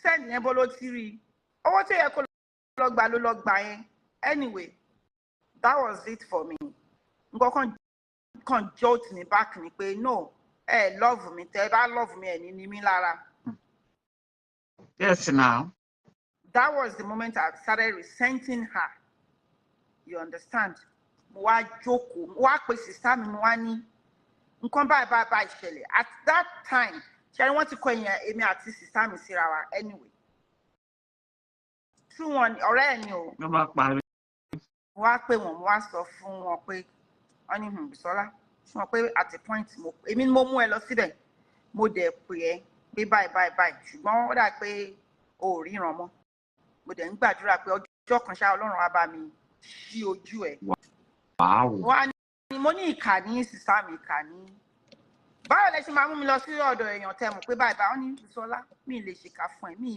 send yẹn bó ló ti rí owó tó yẹ kó lọ gbà ló lọ gbà yẹn. Anyway, that was it for me. Nǹkan kan jolt me back ni pé no, love me, tẹ́ bá love me ẹ ní mi lára. Yes, now. That was the moment I started resenting her. You understand? Mo wá jókòó, mo wá pe sister mi, mo wá ní nǹkan báyìí ṣẹlẹ̀. At that time, ṣe wọ́n ti kọ èèyàn èmi àti sister mi síra wa anyway. True one, ọ̀rẹ́ ẹ̀ ni o. Mo máa parí. Mo wá pè wọ́n, mo wá sọ fún wọn pé wọ́n ní Bísọ́lá, ṣé wọ́n pé at a point èmi ni mo mú ẹ lọ síbẹ̀. Mo dẹ̀ pè ẹ́ pé báyìí ṣùgbọ́n ó dà pé o ò ríran mọ́. Mo dẹ̀ ń gbàdúrà pé ọjọ́ kan ṣá Ọlọ́run á bá mi ṣí ojú ẹ̀. Wá ní mo ní ìkà ní sísá mi ìkà ní. Báwo lẹ ṣe máa mú mi lọ sí ọ̀dọ̀ èèyàn tẹ́ mọ̀ pé báyìí wọ́n ní Bísọ́lá mi lè ṣèkà fún ẹ mi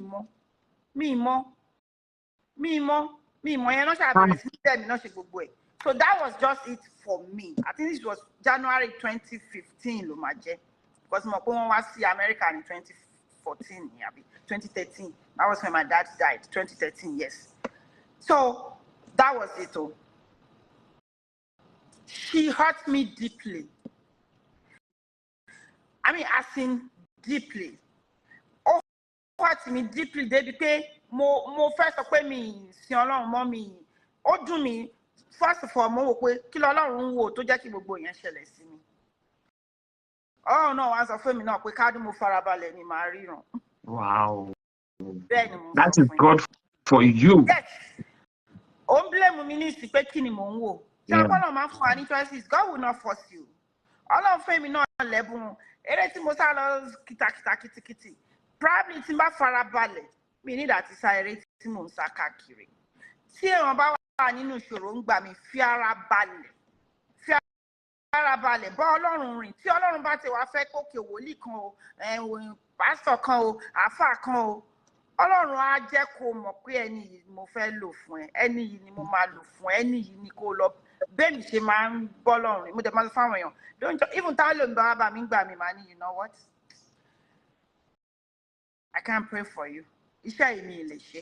mọ̀ yẹn náà ṣàbẹ̀rẹ̀ sí tẹ̀mí náà ṣe gbogbo ẹ̀. So that was just it for me. I think this was January 2015 ló máa jẹ́ because mo pé wọ́n wá sí America ní 2014 àbí 2013. That was when my dad died. 2013, yes. So that was it. Oh. She hurt me deeply. I mean, as in deeply. Oh, hurt me deeply. Débi pé mo fẹ́ sọ pé mi sin Ọlọ́run mọ́ mi. Ó dùn mí. First of all, mo wò pé kí l'Ọlọ́run wò tó jẹ́ kí gbogbo yẹn ṣẹlẹ̀ sí mi. Oh no, wá sọ fún mi náà pé kádùn mo farabalẹ̀ ni màá ríran. Wow. Bẹ́ẹ̀ni, that is God for you. Yes. Ó ń blame mi ní sí pé kí ni mò ń wò. Ṣé Ọlọ́run máa ń fún wa ní choices? God will not force you. Ọlọ́run fún mi náà lẹ́bùn. Eré tí mo sá lọ kìtàkìtì. Probably tí n bá farabalẹ̀, mi ní láti sá eré tí mò ń sá káàkiri. Tí èèyàn bá wà nínú ìṣòro ń gbà mí, fi ara balẹ̀ bá Ọlọ́run rìn. Tí Ọlọ́run bá ti wá fẹ́ kókè wòlíì kan o, pásítọ̀ kan o, àáfàá kan o, Ọlọ́run á jẹ́ kó mọ̀ pé ẹni yìí mo fẹ́ lò fún ẹ, ẹni yìí ni mo máa lò fún ẹ, ẹni yìí ni kó lọ. Bẹ́ẹ̀ mi ṣe máa ń bọ́ lọ́run rìn. Mo dẹ̀ máa ń fáwọn èèyàn. Even táwọn lòun bá wá bá mi gbà mí máa ní, you know what? I can't pray for you. Iṣẹ́ yìí mi lè ṣe.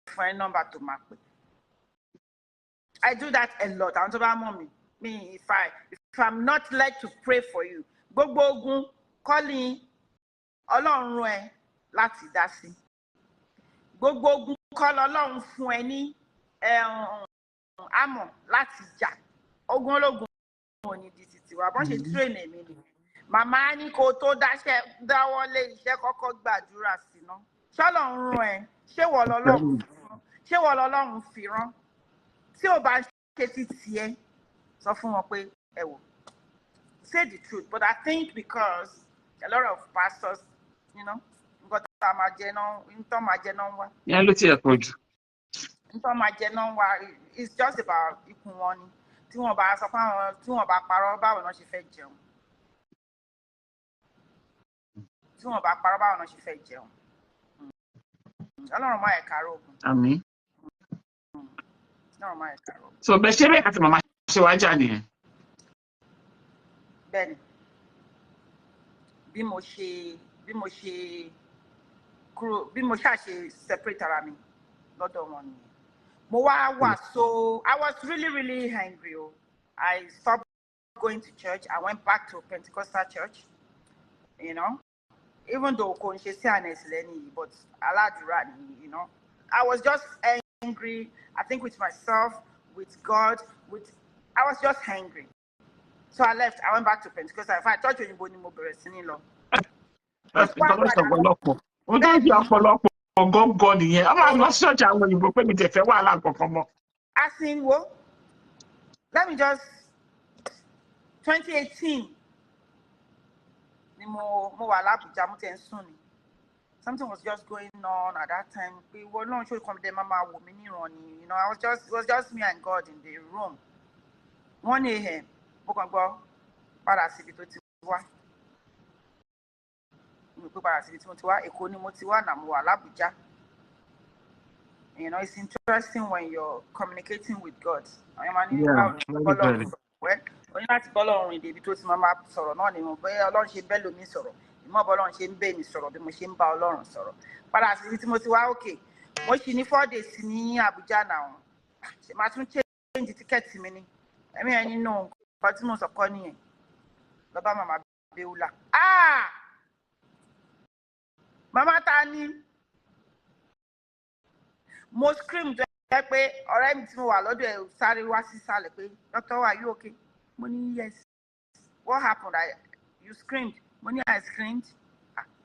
Fún ẹ nọ́mbà tó máa pè. I do that a lot. Àwọn tó bá mọ̀ mi. Me, if I'm not led to pray for you, gbogbo ogun calling Ọlọ́run ẹ láti dá sí. Gbogbo ogun call Ọlọ́run fún ẹ ní àmọ̀ láti jà. Ogun ológun ò ní di títí wa bọ́n ṣe train èmi ni. Màmá ní kó tó dáwọ́lé iṣẹ́ kọ́kọ́ gbàdúrà sí ná. Ṣọ́lọ́run rán ẹ, ṣé wọ lọ́lọ́run fi rán? Tí ò bá ṣe ti tiẹ̀ sọ fún wọn pé ẹ wò. Say the truth, but I think because a lot of pastors, you know, nǹkan tó máa jẹ náà wá. Yẹn ló ti ẹ̀ pọ̀ jù. Nǹkan máa jẹ náà wá, it's just about ikùn wọn ni. Tí wọ́n bá sọ pé àwọn tí wọ́n bá parọ́ báwo náà ṣe fẹ́ jẹun. Tí wọ́n bá parọ́ báwo náà ṣe fẹ́ jẹun. Ọlọ́run máa ẹ̀ka rògùn. Àmín. Ọlọ́run máa ẹ̀ka rògùn. So bẹ́ẹ̀ ṣe bẹ́ẹ̀ àti màmá ṣe wá jà nìyẹn. Bẹ́ẹ̀ni, bí mo ṣàṣe separate ara mi lọ́dọ̀ wọn nìyẹn. Mo wá wà so I was really angry. I stopped going to church. I went back to Pentecostal church. You know, even though kò ń ṣe CNS lẹ́ni, but aládùúrà ni, you know. I was just angry. I think with myself, with God, I was just angry. So I left. I went back to Pentecostal. In fact, church òyìnbó ni mo bẹ̀rẹ̀ sí ní lọ. Ó dájú ọ̀pọ̀lọpọ̀ ọgọ́gọ́ nìyẹn. A máa lọ ṣọ́ọ̀ṣì àwọn òyìnbó pé mi tẹ̀ fẹ́ wàhálà kankan mọ́. As in wo, let me just 2018 ni mo wà l'Abuja mo tẹ̀ ń sùn ni. Something was just going on at that time. Pé wọ́n náà ṣó come there mama wò mí níran ni. You know, it was just me and God in the room. 1 a.m. mo kàn gbọ́ padà síbi tó ti wá. Mo pé padà síbi tí mo ti wá, Èkó ni mo ti wá náà mo wà l'Abuja. You know, it's interesting when you're communicating with God. Well, when you láti bọ́ lọ́run ìdè ibi tó ti máa sọ̀rọ̀ náà ni mo bẹ́ẹ̀ Ọlọ́run ṣe bẹ́ẹ̀ lómi sọ̀rọ̀. mo bọ́lọ́run ṣe ń bẹ mi sọ̀rọ̀ bí mo ṣe ń bá Ọlọ́run sọ̀rọ̀ padà sí tí mo ti wá òkè mo ṣì ní 4 days ní Abuja náà ṣe máa tún change ticket mi ni ẹ̀mí ẹni nù nǹkan tí mo sọ kọ́ nìyẹn lọ bá màmá Béúlà màmá ta ni mo scream tó yẹ pé ọ̀rẹ́ mi tí mo wà lọ́dọ̀ ẹ̀ sáré wá sí sàlẹ̀ pé doctor are you okay mo ní yes what happened you screamed mo ní I screamed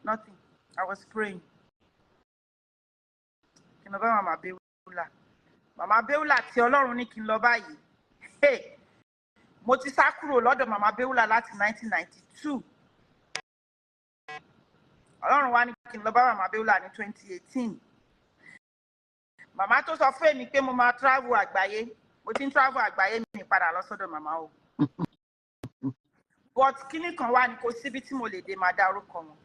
nothing I was praying kí n lọ bá màmá Béúlà tí Ọlọ́run ní kí n lọ báyìí mo ti sá kúrò lọ́dọ̀ màmá Béúlà láti 1992 Ọlọ́run wá ní kí n lọ bá màmá Béúlà ní 2018 màmá tó sọ fún mi pé mo máa travel àgbáyé mo ti ń travel àgbáyé mi padà lọ sọ́dọ̀ màmá o but kíní kan wá ní kò síbi tí mo lè dé máa dá orúkọ wọn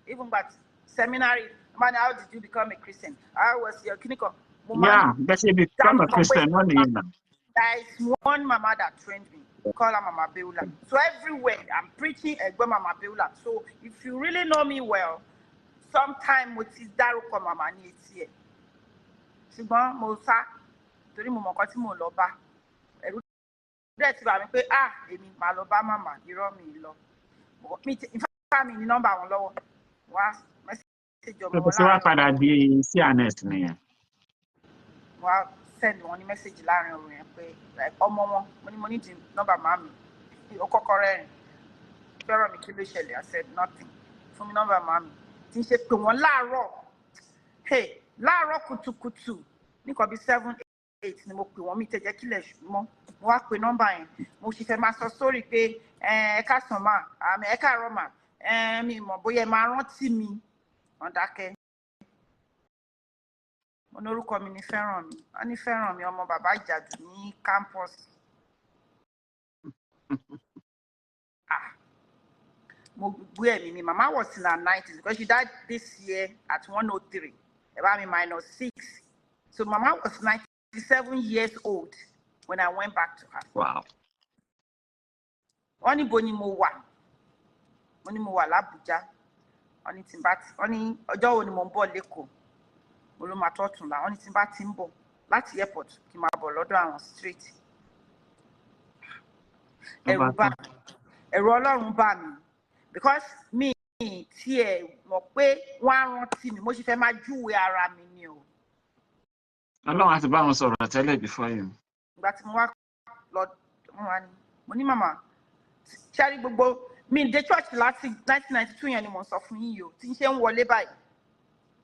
even but seminary man how did you become a Christian how was your kíní kan that's it become a Christian one year now. There is one mama that trained me call her Mama Béúlà so everywhere I'm preaching Egbe Mama Béúlà so if you really know me well sometime mo ti dárúkọ màmá ní etí ẹ̀ ṣùgbọ́n mo sá torí mo mọ̀ nǹkan tí mo lọ bá ẹ̀rù dẹ̀ ti bà mí pé èmi máa lọ bá màmá irọ́ mi lọ ìfá mi ní nọ́mbà wọn lọ́wọ́ wá mẹ́sẹ̀jì ọmọ wọn láàrin. wá padà di CNS nìyẹn. wá send wọn ní mẹ́sẹ̀jì láàrin òru yẹn pé ọmọ wọn mo ní di nọ́mbà màmí ó kọ́kọ́ rẹ́rìn fẹ́ràn mi kí ló ṣẹlẹ̀ I said nothing fún mi nọ́mbà màmí tí ń ṣe pé wọ́n láàárọ̀ kùtùkùtù nìkan bíi 7-8 ni mo pè wọ́n mi tẹ̀jẹ́ kílẹ̀ mọ́ mo wá pe nọ́mbà yẹn mo sì fẹ́ máa sọ sórí pé ẹ káàsán mà àmì ẹ káàárọ̀ mà mi mọ̀ bóyá ẹ máa rántí mi wọ́n dákẹ́. mo ní orúkọ mi ní Fẹ́ràn mi wọ́n ní Fẹ́ràn mi ọmọ bàbá Ìjàdù ní campus. mo gbé ẹ̀mí mi mama was in her 90s because she died this year at 103 about me -6 so mama was 97 years old when I went back to her. Wow. wọ́n ní bo ni mo wà l'Abuja wọ́n ní tí n bá wọ́n ní ọjọ́ wo ni mo ń bọ̀ l'Ékòó mo ló máa tọ́tún la wọ́n ní tí n bá ti ń bọ̀ láti airport kí n máa bọ̀ lọ́dọ̀ àwọn street ẹ̀rù Ọlọ́run bá mi because mi tí ẹ mọ̀ pé wọ́n á rántí mi mo sì fẹ́ máa júwe ara mi ni o. Ọlọ́run àti bá wọn sọ̀rọ̀ tẹ́lẹ̀ before you. ìgbà tí mo wá lọ mo ní màmá ṣáàrí gbogbo mi dé church láti 1992 yẹn ni mo sọ fún yín o tí n ṣe ń wọlé báyìí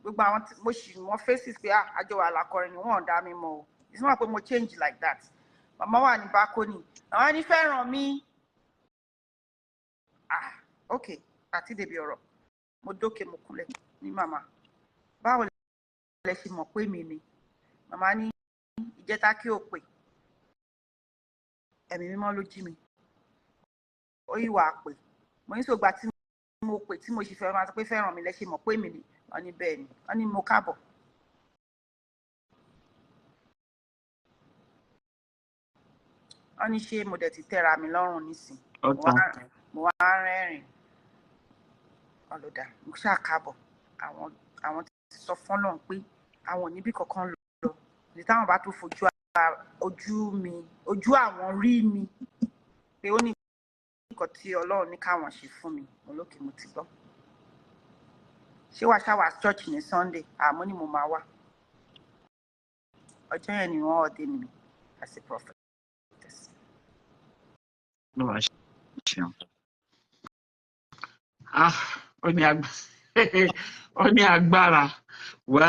gbogbo àwọn mo sì mọ faces pé àjọ wà lákọrin ni wọ́n dá mi mọ̀ o it's not pé mo change like that màmá wà ní bákónì àwọn ní Fẹ́ràn mi okay àti débi ọ̀rọ̀ mo dókè mo kúnlẹ̀ ní màmá báwo lẹ ṣe mọ̀ pé mi ni màmá ní ìjẹta kí o pè ẹ̀mí mímọ́ ló jí mi ó yí wà pé mo ní sògbà tí mo pè tí mo sì fẹ́ máa sọ pé Fẹ́ràn mi lẹ ṣe mọ̀ pé mi ni wọ́n ní bẹ́ẹ̀ ni wọ́n ní mo káàbọ̀ wọ́n ní ṣé mo dẹ̀ ti tẹ́ra mi lọ́rùn nísìn mo wá rẹ́rìn ọlọ́dà mo ṣàkábọ̀ àwọn ti sọ fún Ọlọ́run pé àwọn níbí kankan lọ ní táwọn bá tó fojú ojú àwọn rí mi pé ó ní nǹkan tí Ọlọ́run ní káwọn ṣe fún mi mo lókè mo ti gbọ́ ṣé wàá ṣáwà church ní Sunday àmọ́ ni mo máa wá ọjọ́ yẹn ni wọ́n ọdẹ mi as a prophet. ó ní agbára wá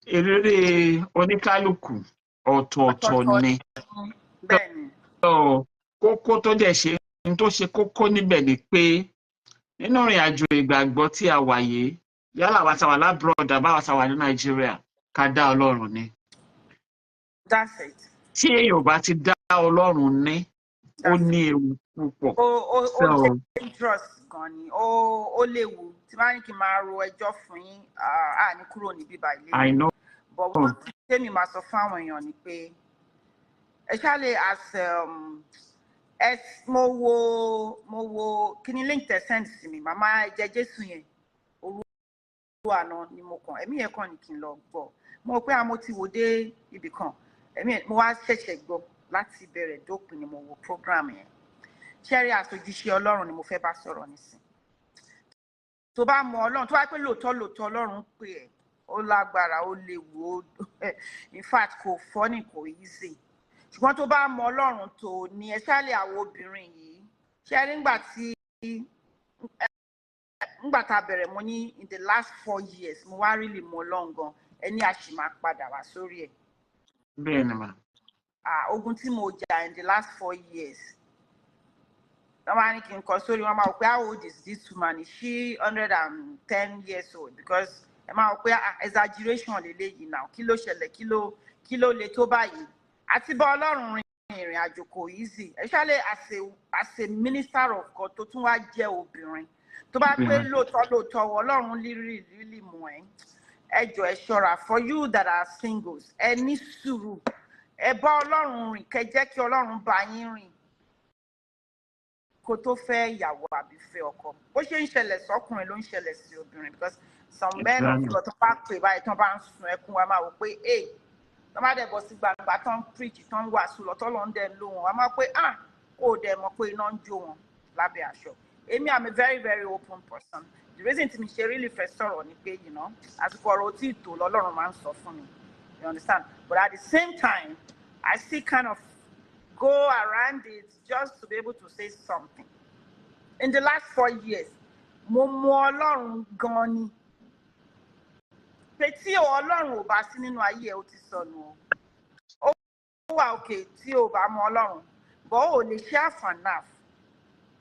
ìrírí oníkálukú ọ̀tọ̀ọ̀tọ̀ ni kókó tó dẹ̀ ṣe tó ṣe kókó níbẹ̀ ni pé nínú ìrìn àjò ìgbàgbọ́ tí a wà yìí yálà wa tàwà lábúrọ̀dà báwa tàwà ní Nàìjíríà ká dá Ọlọ́run ní. That's it. Tí èèyàn bá ti dá Ọlọ́run ní ó ní ewu púpọ̀. Ó dangerous gan ni ó léwu tí máa ní kí n máa ro ẹjọ́ fún yín ní kúrò níbí báyìí. I know. But wọ́n ti tẹ́mi máa sọ fún àwọn èèyàn ni pé especially as mo wo kini link te send sí mi mama je Jésù yẹn oru àná ni mo kàn ẹ̀mí yẹn kàn ní kí n lọ gbọ́ mo pé mo ti wò dé ibì kan ẹ̀mí mo wá ṣẹ̀ṣẹ̀ gbọ́ láti bẹ̀rẹ̀ dópin ni mo wo program yẹn ṣẹ́rí àsojúṣe Ọlọ́run ni mo fẹ́ bá sọ̀rọ̀ nísìn tó bá mọ Ọlọ́run tó bá pé lóòótọ́ Ọlọ́run pé ẹ̀ ó lágbára ó léwu in fact kò funny kò easy ṣùgbọ́n tó bá mọ Ọlọ́run tó ní especially àwọn obìnrin yìí ṣẹ́rí ńgbà tá bẹ̀rẹ̀ mo ní in the last 4 years mo wá really mọ Ọlọ́run gan ẹni a sì máa padà wá sórí ẹ̀. Bẹ́ẹ̀ ni mà. Ogun tí mo jà in the last 4 years wọ́n máa ní kí n kọ sórí wọ́n máa wò pé how old is this woman is she 110 years old because ẹ máa wò pé exaggeration lélẹ́yìí náà kí ló ṣẹlẹ̀ kí ló le tó báyìí àti bá Ọlọ́run rin ìrìn àjò kò easy especially as a minister of God tó tún wá jẹ́ obìnrin tó bá pé lóòótọ́ Ọlọ́run lílì mọ̀ ẹ jọ̀ọ́ ẹ ṣọ́ra for you that are singles ẹ ní sùúrù ẹ bá Ọlọ́run rìn kẹ́ jẹ́ kí Ọlọ́run bá yín rìn kó tó fẹ́ ìyàwó àbí fẹ́ ọkọ bó ṣe ń ṣẹlẹ̀ sọ́kùnrin ló ń ṣẹlẹ̀ sí obìnrin because some men of God tó bá pè báyìí tó bá ń sun ẹkún wa máa wò pé tó bá dẹ̀ bọ́ sí gbangba tó ń preach tó ń wàásù lọ́tọ́ ló ń dẹ̀ lò wọ́n wa máa pé kó o dẹ̀ mọ̀ pé iná ń jó wọn lábẹ́ aṣọ èmi am a very very open person the reason tí mi ṣe really fẹ́ sọ̀rọ̀ ni pé àsìkò ọ̀rọ̀ tí ìtò lọ́lọ́run máa ń sọ fún mi you understand but at the same time I still kind of go around it just to be able to say something. In the last 4 years, mo mọ Ọlọ́run gan ni. Pé tí Ọlọ́run ò bá sí nínú ayé ẹ ó ti sọnù o. Ó wà òkè tí ò bá mọ Ọlọ́run. But ó lè ṣe àfànàf.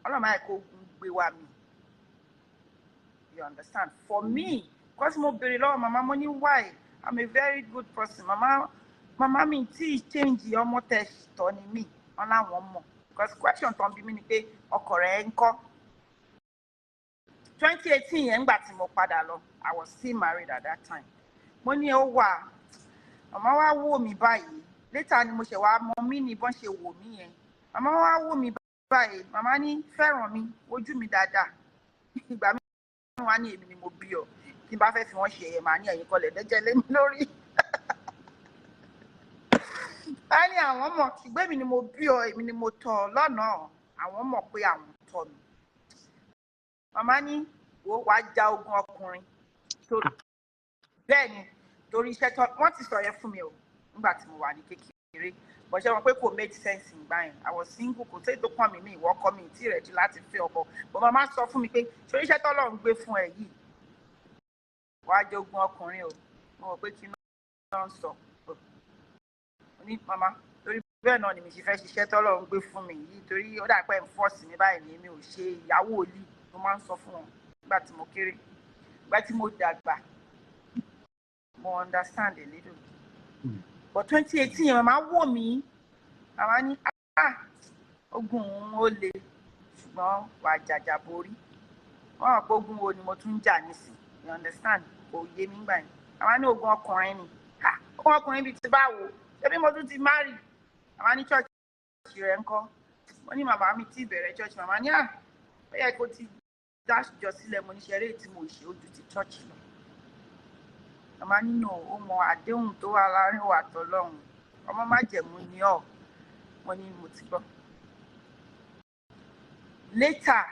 Ọlọ́run máa kó gbé wa mi. You understand? For me, because mo béèrè lọ́wọ́ mama mo ní why? I'm a very good person. Mama mi tí change ọmọ tẹ̀sítọ́ ni mí wọn láwọn mọ̀ because question tó ń bí mi ni pé ọkọ rẹ̀ ń kọ́ 2018 yẹn ńgbà tí mo padà lọ I was still married at that time mo ní ó wà mama wá wò mí báyìí later ni mo ṣe wá mọ mí ní bọ́n ṣe wò mí yẹn mama wá wò mí báyìí mama ní fẹ́ràn mi ojú mi dáadáa ìgbà mi wá ní èmi ni mo bí ọ tí n bá fẹ́ fi wọ́n ṣe ẹ̀yẹ màá ní ẹ̀yìn kọlẹ̀ lẹ́jẹ̀ lé mi lórí. Ani àwọn mọ̀ ṣùgbọ́n èmi ni mo bí ọ èmi ni mo tọ́ lọ́nà àwọn mọ̀ pé àwọn tọ́ mi. Màmá ní wàá ja ogun ọkùnrin bẹ́ẹ̀ ni torí iṣẹ́ tó wọ́n ti sọ yẹn fún mi o nígbà tí mo wà ní kékeré bó ṣe wọn pé kò make sense ìgbà yẹn I was single kò sí ètò pọ̀ mi ìwọ ọkọ mi tí ready láti fẹ́ ọkọ bó màmá sọ fún mi pé torí iṣẹ́ tó lọ́run gbé fún ẹ yìí wàá ja ogun ọkùnrin o mo rò pé kí náà ń sọ. Ní mama torí bẹ́ẹ̀ náà ni mi ṣe fẹ́ ṣiṣẹ́ tọ́lọ́run gbé fún mi yìí torí ó dà pé ń fọ́ọ̀sì mi báyìí ni mi ò ṣe ìyàwó òlì mo máa ń sọ fún wọn nígbà tí mo kéré nígbà tí mo dàgbà mo understand a little but 2018 yẹn màmá wò mí màmá ní ogun òun ó le ṣùgbọ́n wà jàjà borí wọ́n mọ̀ pé ogun wo ni mo tún jà nísìn you understand kò yé mi gbà yẹn màmá ní ogun ọkùnrin ni ogun ọkùnrin bíi ti báwo ṣebí mo tún ti marry màmá ní church rẹ̀ ńkọ́ mo ní màmá mi tí bẹ̀rẹ̀ church màmá ní ó yẹ kó ti dájọ sílẹ̀ mo ní ṣeré tí mo ṣe ojú ti church lọ màmá nínú ó mọ àdéhùn tó wà láàrin wa tọ́lọ́run ọmọ májẹ̀mú ni ọ́ mo ní mo ti gbọ́. Later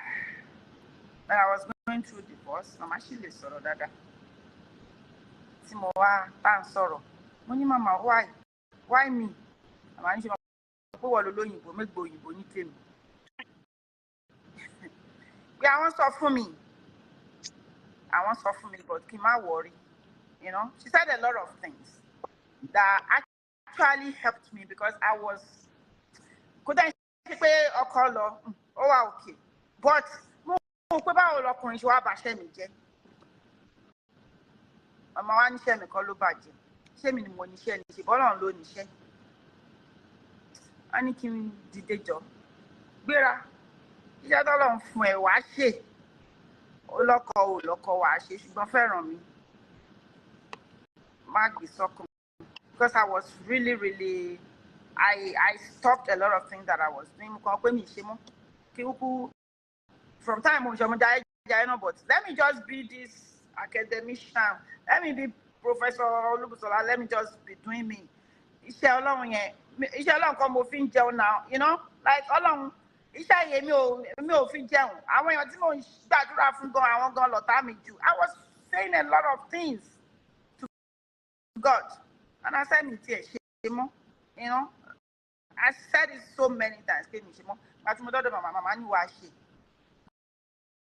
when I was going through divorce màmá sì lè sọ̀rọ̀ dáadáa tí mo wá tá à ń sọ̀rọ̀ mo ní màmá why me màmá ní ṣe máa pé wọ́n lo lóyìnbó mẹ́gbẹ́ òyìnbó ní tèmi pé àwọn sọ fún mi but kí n má worry you know she said a lot of things that actually helped me because I was kò dá ṣe pé ọkọ lọ ó wà okay but mo pé báwo lọkùnrin ṣe wá bàṣẹ́ mi jẹ́ màmá wa níṣẹ́ mi kọ́ ló bàjẹ́ ṣé mi ni mo níṣẹ́ ní ṣe bọ́lọ̀ ló níṣẹ́ a ní kí n dìde jọ gbéra iṣẹ́ tọ́lọ́run fún ẹ wàá ṣe ó lọ́kọ wàá ṣe ṣùgbọ́n fẹ́ràn mi má gbé sọ́kàn because I was really I stopped a lot of things that I was doing. From time but let me just be this academician. Let me be Professor Olubusola. Let me just be doing me. Iṣẹ́ Ọlọ́run kan mo fi ń jẹun now, you know, like Ọlọ́run iṣẹ́ yẹn mi ò fi jẹun. Àwọn èèyàn tí mo ń gbàdúrà fún gan àwọn gan lọ̀tá mi jù. I was saying a lot of things to God, and I said mi tiẹ̀ ṣe mọ́, you know. I said it so many times pé mi ṣe mọ́. Láti mo dọ́dọ̀ màmá ní wàá ṣe.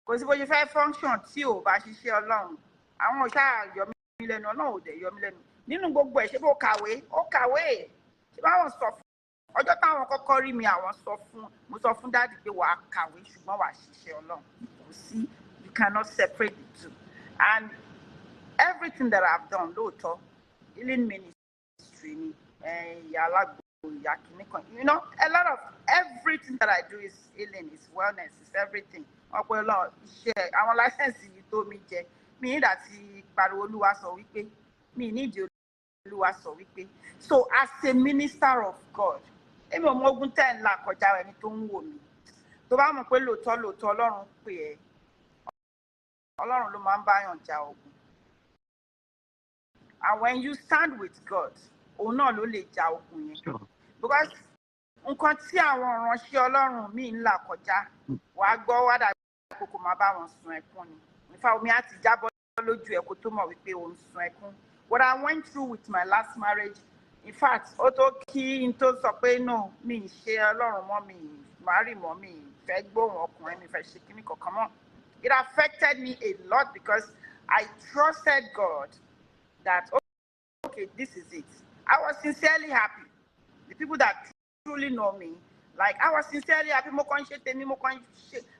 Kò sí bó ṣe fẹ́ function tí ò bá ṣiṣẹ́ Ọlọ́run. Àwọn ò ṣáà yọ mí lẹ́nu, Ọlọ́run ò dẹ̀ yọ mí lẹ́nu. Nínú gbogbo ẹ̀ ṣe bó kàwé, ó kàwé. Ṣé báwọn sọ fún ọjọ́ táwọn kọ́kọ́ rí mi, àwọn mo sọ fún dáàdì pé wàá kàwé ṣùgbọ́n wàá ṣiṣẹ́ Ọlọ́run. Kò sí, you cannot separate the two. And everything that I've done, lóòótọ́, healing ministry ni, ìyá LAGBO, ìyá kìíní kan, you know, a lot of everything that I do is healing, is wellness, is everything. Ọpọlọ iṣẹ́ àwọn láìsẹ̀nsì yìí tó mi jẹ, mi ní ìdàtí pariwo Olúwa sọ wípé, mi ní ìdí Olúwa sọ wípé. So as a minister of God, èmi ò mọ ogun tẹ́ ń là kọjá ẹni tó ń wò mí. Tó bá mọ̀ pé lóòótọ́ Ọlọ́run pè ẹ́, Ọlọ́run ló máa ń báyàn jà ogun. And when you stand with God, òun náà ló lè jà ogun yẹn. Because nǹkan tí àwọn ìránṣẹ́ Ọlọ́run mi ń là kọjá, wàá gbọ́ wá dàbí kókò máa bá wọn sun ẹkún ni. Nífà omi á ti jábọ́ lójú ẹ̀ kó tó mọ̀ wípé òun sun ẹkún. What I went through with my last marriage, in fact, ó tó kí n tó sọ pé no, mi ń ṣe Ọlọ́run mọ́, mi marry mọ́, mi fẹ́ gbóhùn ọkùnrin, mi fẹ́ ṣe kíní kankan mọ́. It affected me a lot because I trusted God that, okay, this is it. I was sincerely happy. The people that truly know me, like I was sincerely happy.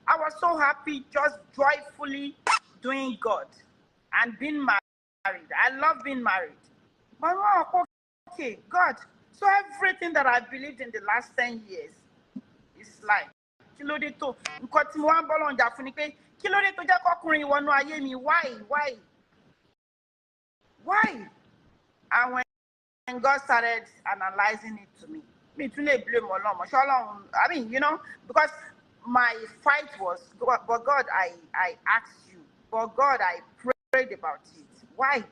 I was so happy, just joyfully doing God and being married. I love being married. But okay, God, so everything that I believed in the last 10 years is like, kí ló dé tó nǹkan tí mo wá ń bọ́ lọ́njà fún ni pé kí ló dé tó jẹ́ kọ́kùnrin wọnú ayé mi, why? And when God started analyzing it to me, me too lè blame Ọlọ́run. I mean, you know, because my fight was, but God, I asked you, but God, I prayed about it. Why?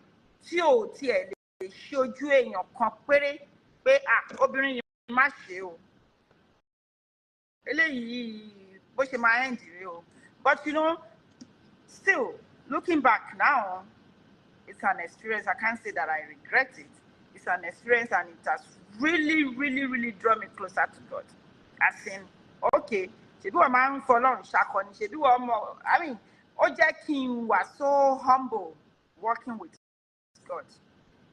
Tí o tiẹ̀ lè ṣe ojú èèyàn kan péré pé obìnrin yìí má ṣe o. Eléyìí bó ṣe máa end rèé o. But you know, still looking back now, it's an experience. I can't say that I regret it. It's an experience, and it has really drawn me closer to God. As in, okay, ṣebí wọ́n máa ń fọlọ́run ṣakọ ni, ṣebí wọ́n mọ̀, I mean, ó jẹ́ kí n wà so humble working with God.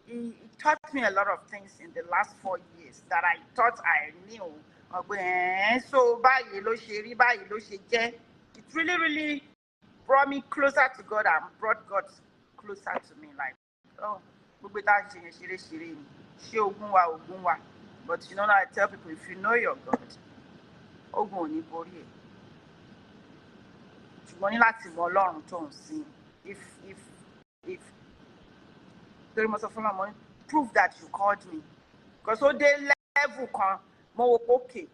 He taught me a lot of things in the last 4 years that I thought I knew. So báyìí ló ṣe rí, báyìí ló ṣe jẹ́. It really brought me closer to God and brought God closer to me. Like, gbogbo tá à ń ṣe yẹn ṣeré ni, ṣé ogun wa. But you know, I tell people, if you know your God, ogun ò ní borí ẹ̀. Ṣùgbọ́n ní láti mọ Ọlọ́run tó ń sìn. If torí mo sọ fún ọmọ, prove that you called me. Because ó dé level kan, mo wò pé okay.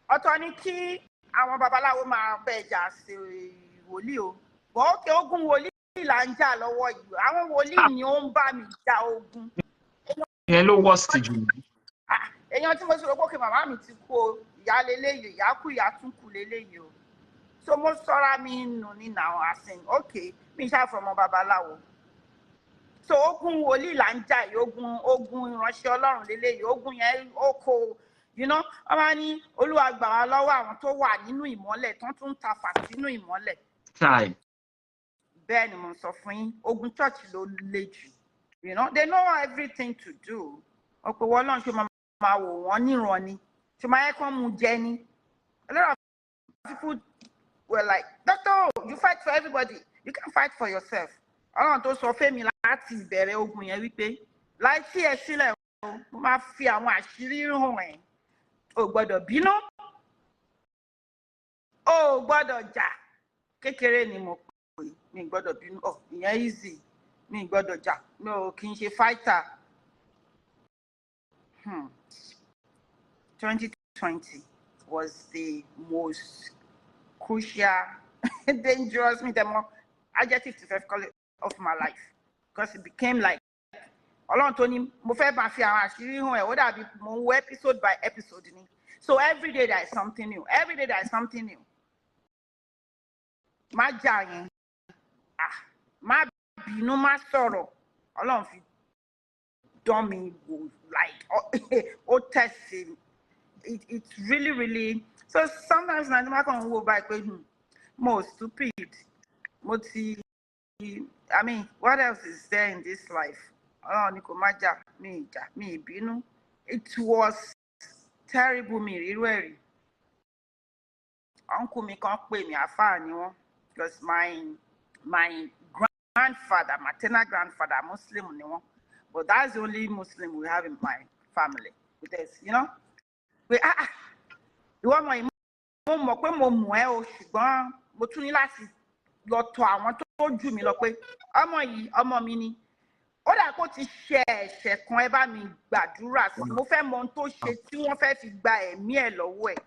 Ọ̀tọ̀ ni kí àwọn babaláwo máa bẹ jà ṣe wòlíì o. But okay, ogun wòlíì là ń jà lọ́wọ́ yìí. Àwọn wòlíì ni ó ń bá mi jà ogun. Ìyẹn ló worst jù. Èèyàn tí mo sọ pé màmá mi ti kú o, ìyá leléyìí, ìyá kú ìyá tún kú leléyìí o. So mo sọ́ra mi nù ní now, as in, okay, mi ṣàfọmọ babaláwo. So ogun wòlíì là ń jà yìí, ogun ìránṣẹ́ Ọlọ́run leléyìí, ogun yẹn ó kó, you know, wọ́n máa ní Olúwa gbà wá lọ́wọ́ àwọn tó wà nínú ìmọ́lẹ̀ tó tún ta fà sínú ìmọ́lẹ̀. Bẹ́ẹ̀ ni mo sọ fún yín, ogun church ló le jù. You know, they know everything to do. Ọ̀pọ̀ wọ́n lọ́n ṣe máa wò wọ́n níran ni. Ṣé máa yẹ kán mú jẹ ni? A lot of people were like, Doctor, you fight for everybody. You can't fight for yourself. Ọlọ́run tó sọ fẹ́mi láti ìbẹ̀rẹ̀ ogun yẹn wípé láì tí ẹ sílẹ̀ o, mo máa fi àwọn àṣírí hàn ẹ́. O gbọ́dọ̀ bínú. O gbọ́dọ̀ jà. Kékeré ni mo pè, mi gbọ́dọ̀ bínú. Ìyẹn easy. Mi gbọ́dọ̀ jà. Mi ò kì í ṣe fighter. 2020 was the most crucial, dangerous, the more adjective to call it, of my life, because it became like Ọlọ́run tó ní mo fẹ́ bá fi àwọn àṣírí hàn ẹ́ ó dàbí mo ń wo episode by episode ni. So every day there is something new. Every day there is something new. Má jà yẹn, má bínú, má sọ̀rọ̀. Ọlọ́run fi dán mi wò, like ó test it. It's really, really. So sometimes na ma kàn wò báyìí pé mo stupid. Mo ti, I mean, what else is there in this life? Ọlọ́run ní kò má jà, mi bínú. It was terrible, mi rírú ẹ̀rí. Uncle mi kan pè mí àfáà ni wọ́n, because my grandfather, maternal grandfather, Muslim ni wọ́n, but that's the only Muslim we have in my family. Because, you know, ìwọ ọmọ yìí mo mọ̀ pé mo mọ̀ ẹ́ o, ṣùgbọ́n mo tún ní láti lọ tọ̀ àwọn tó jù mí lọ pé ọmọ yìí ọmọ mi ni. Ó dà kó ti ṣe ẹ̀ṣẹ̀ kan, ẹ bá mi gbàdúrà sí. Mo fẹ́ mọ ohun tó ṣe tí wọ́n fẹ́ fi gba ẹ̀mí ẹ̀ lọ́wọ́ ẹ̀.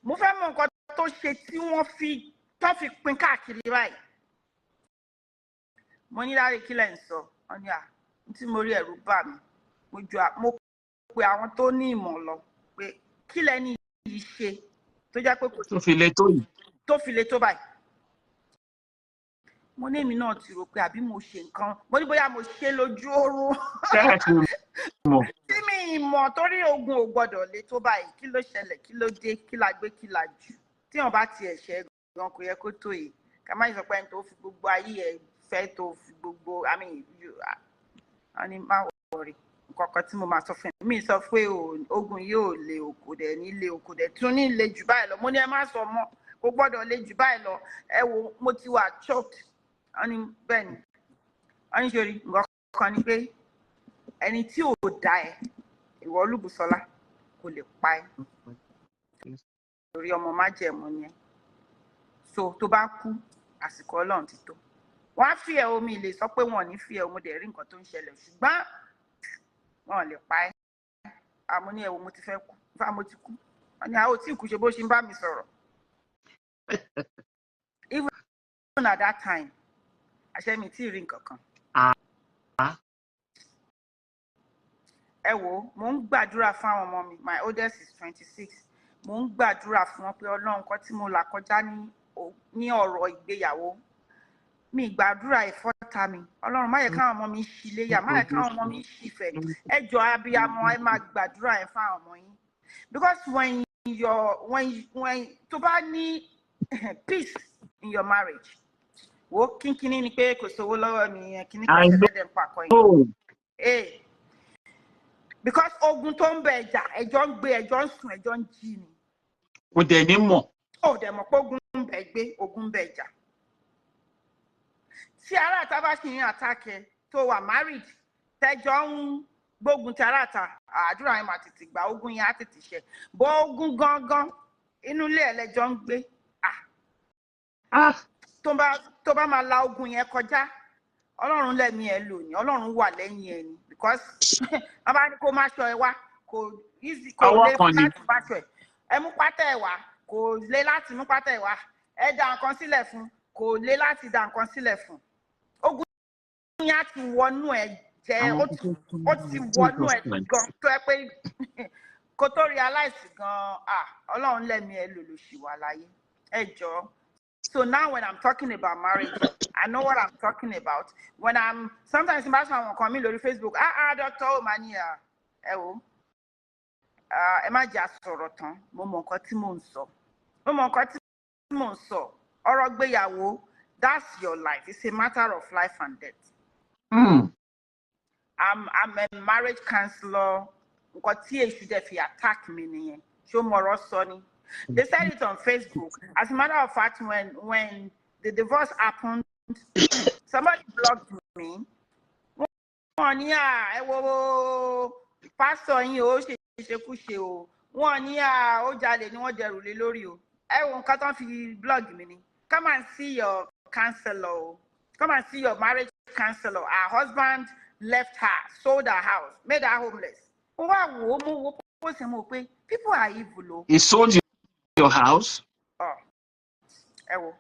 Mo fẹ́ mọ nǹkan tó ṣe tí wọ́n fi pín káàkiri báyìí. Mo ní láre kí lẹ̀ ń sọ. Wọ́n ní tí mo rí ẹ̀rù bà mí. Mo pe àwọn tó ní ìmọ̀ lọ pé kí lẹ́ni yìí ṣe tó jẹ́ pé kò tó fi le tó yìí. Tó fi le tó báyìí. Mo ní èmi náà ti rò pé àbí mo ṣe nǹkan, mo ní bóyá mo ṣe lójú oorun. Tí mi mọ̀ torí ogun ò gbọdọ̀ le tó báyìí, kí ló ṣẹlẹ̀, kí ló dé, kí la gbé, kí la jù. Tí wọ́n bá tiẹ̀ ṣe gan kò yẹ kó tó yìí. Ká má sọ pé ẹni tó fi gbogbo ayé ẹ̀ fẹ́ tó fi gbogbo, I mean, ani má wọ̀rì. Nǹkan kan tí mo máa sọ fún mi sọ pé ogun yóò le òkò dẹ̀ nílé òkò dẹ̀ tún ní le jù báyìí lọ. Mo ní ẹ má sọ mọ́, kò gbọdọ̀ le jù báyìí lọ. Ẹ wo, mo ti wà choked. Ani bẹ́ẹ̀ni, ani sori nǹkan kan ni pé ẹni tí ò dá ẹ, ìwọ Olúbùsọ́lá, kò lè pa ẹ́. Torí ọmọ májẹ̀mú ni ẹ́. So tó bá kú, àsìkò Ọlọ́run ti tó. Wọ́n á fi ẹ omi lè sọ pé wọ́n ò ní fi ẹ omi dẹ̀ rí nǹkan tó ń ṣẹlẹ̀, ṣùgbọ́n wọ́n ò lè pa ẹ́. Àmọ́ ní ẹ̀wọ̀ mo ti fẹ́ kú, fá mo ti kú. Wọ́n ní àwọn ò tí kú ṣe bó ṣe ń bá mi sọ̀rọ̀. Even at that time, àṣẹ mi tí rí nǹkan kan. Ẹ wo, mo ń gbàdúrà fún àwọn ọmọ mi. My oldest is 26. Mo ń gbàdúrà fún wọn pé Ọlọ́run kan tí mo là kọjá ní ọ̀rọ̀ ìgbéyàwó. Mi gbàdúrà ìfọ́ta mi. Ọlọ́run má yẹ káwọn ọmọ mi ṣì léyà, má yẹ káwọn ọmọ mi ṣì fẹ́. Ẹ jọ̀ọ́ abiyamọ, ẹ máa gbàdúrà yẹn fún àwọn ọmọ yín. Because when tó bá ní peace in your marriage, wo kínkínní ni pé kò sówó lọ́wọ́ mi, kíní kan ṣẹlẹ̀ dẹ̀ ń pàkọ́ yìí. Because ogun tó ń bẹ ẹja, ẹjọ́ ń gbé, ẹjọ́ ń sùn, ẹjọ́ ń jí ni. Kò dẹ̀ ní mọ̀. Ó dẹ̀ mọ̀ pé ogun ń bẹ gbé, ogun ń bẹ ẹja. Tí ará àta bá ṣì ń àtàkẹ́ tó wà married, tẹjọ́ ń gbógun ti ará àta, àdúrà yẹn máa tètè gbà, ogun yẹn á tètè ṣẹ. Bọ́ ogun gangan, inú ilé ẹlẹ́jọ́ ń gbé. Tó bá máa la ogun yẹn kọjá, Ọlọ́run lẹ́mí ẹ lò ní, Ọlọ́run wà lẹ́yìn ẹ ní, because wọ́n bá ní kó má ṣọ́ ẹ wá, kò easy, kò lè láti má ṣọ́ ẹ. Ẹ mú pátá ẹ wá, kò lè láti mú pátá ẹ wá. Ẹ dá nǹkan sílẹ̀ fún, kò lè láti dá nǹkan sílẹ̀ fún. Ogun yẹn á ti wọnú ẹ jẹ́, ó ti wọnú ẹ gan, tó ẹ pé kó tó realize gan, Ọlọ́run lẹ́mí ẹ lò ló ṣì wà láyé. Ẹ jọ̀ọ́. So now when I'm talking about marriage, I know what I'm talking about. When I'm sometimes in someone come in on Facebook, Dr. Omania, ẹ má jà sọ̀rọ̀ tán, mo mọ nǹkan tí mò ń sọ. Ọ̀rọ̀ gbéyàwó, that's your life. It's a matter of life and death. I'm a marriage counselor. Nǹkan tí èṣù dẹ̀ fi attack mi nìyẹn. Ṣó mọ̀rọ̀ sọ ni. They said it on Facebook. As a matter of fact, when the divorce happened, somebody blocked me. Wọ́n ní ẹ wo pastor yín ó ṣekúṣe o. Wọ́n ní ó jalè ni wọ́n dẹrù lé lórí o. Ẹ wo nǹkan tán fi blog mi ni. Come and see your counselor. Come and see your marriage counselor. Her husband left her, sold her house, made her homeless. Mo wá wò ó, people are evil. He sold your house? Oh,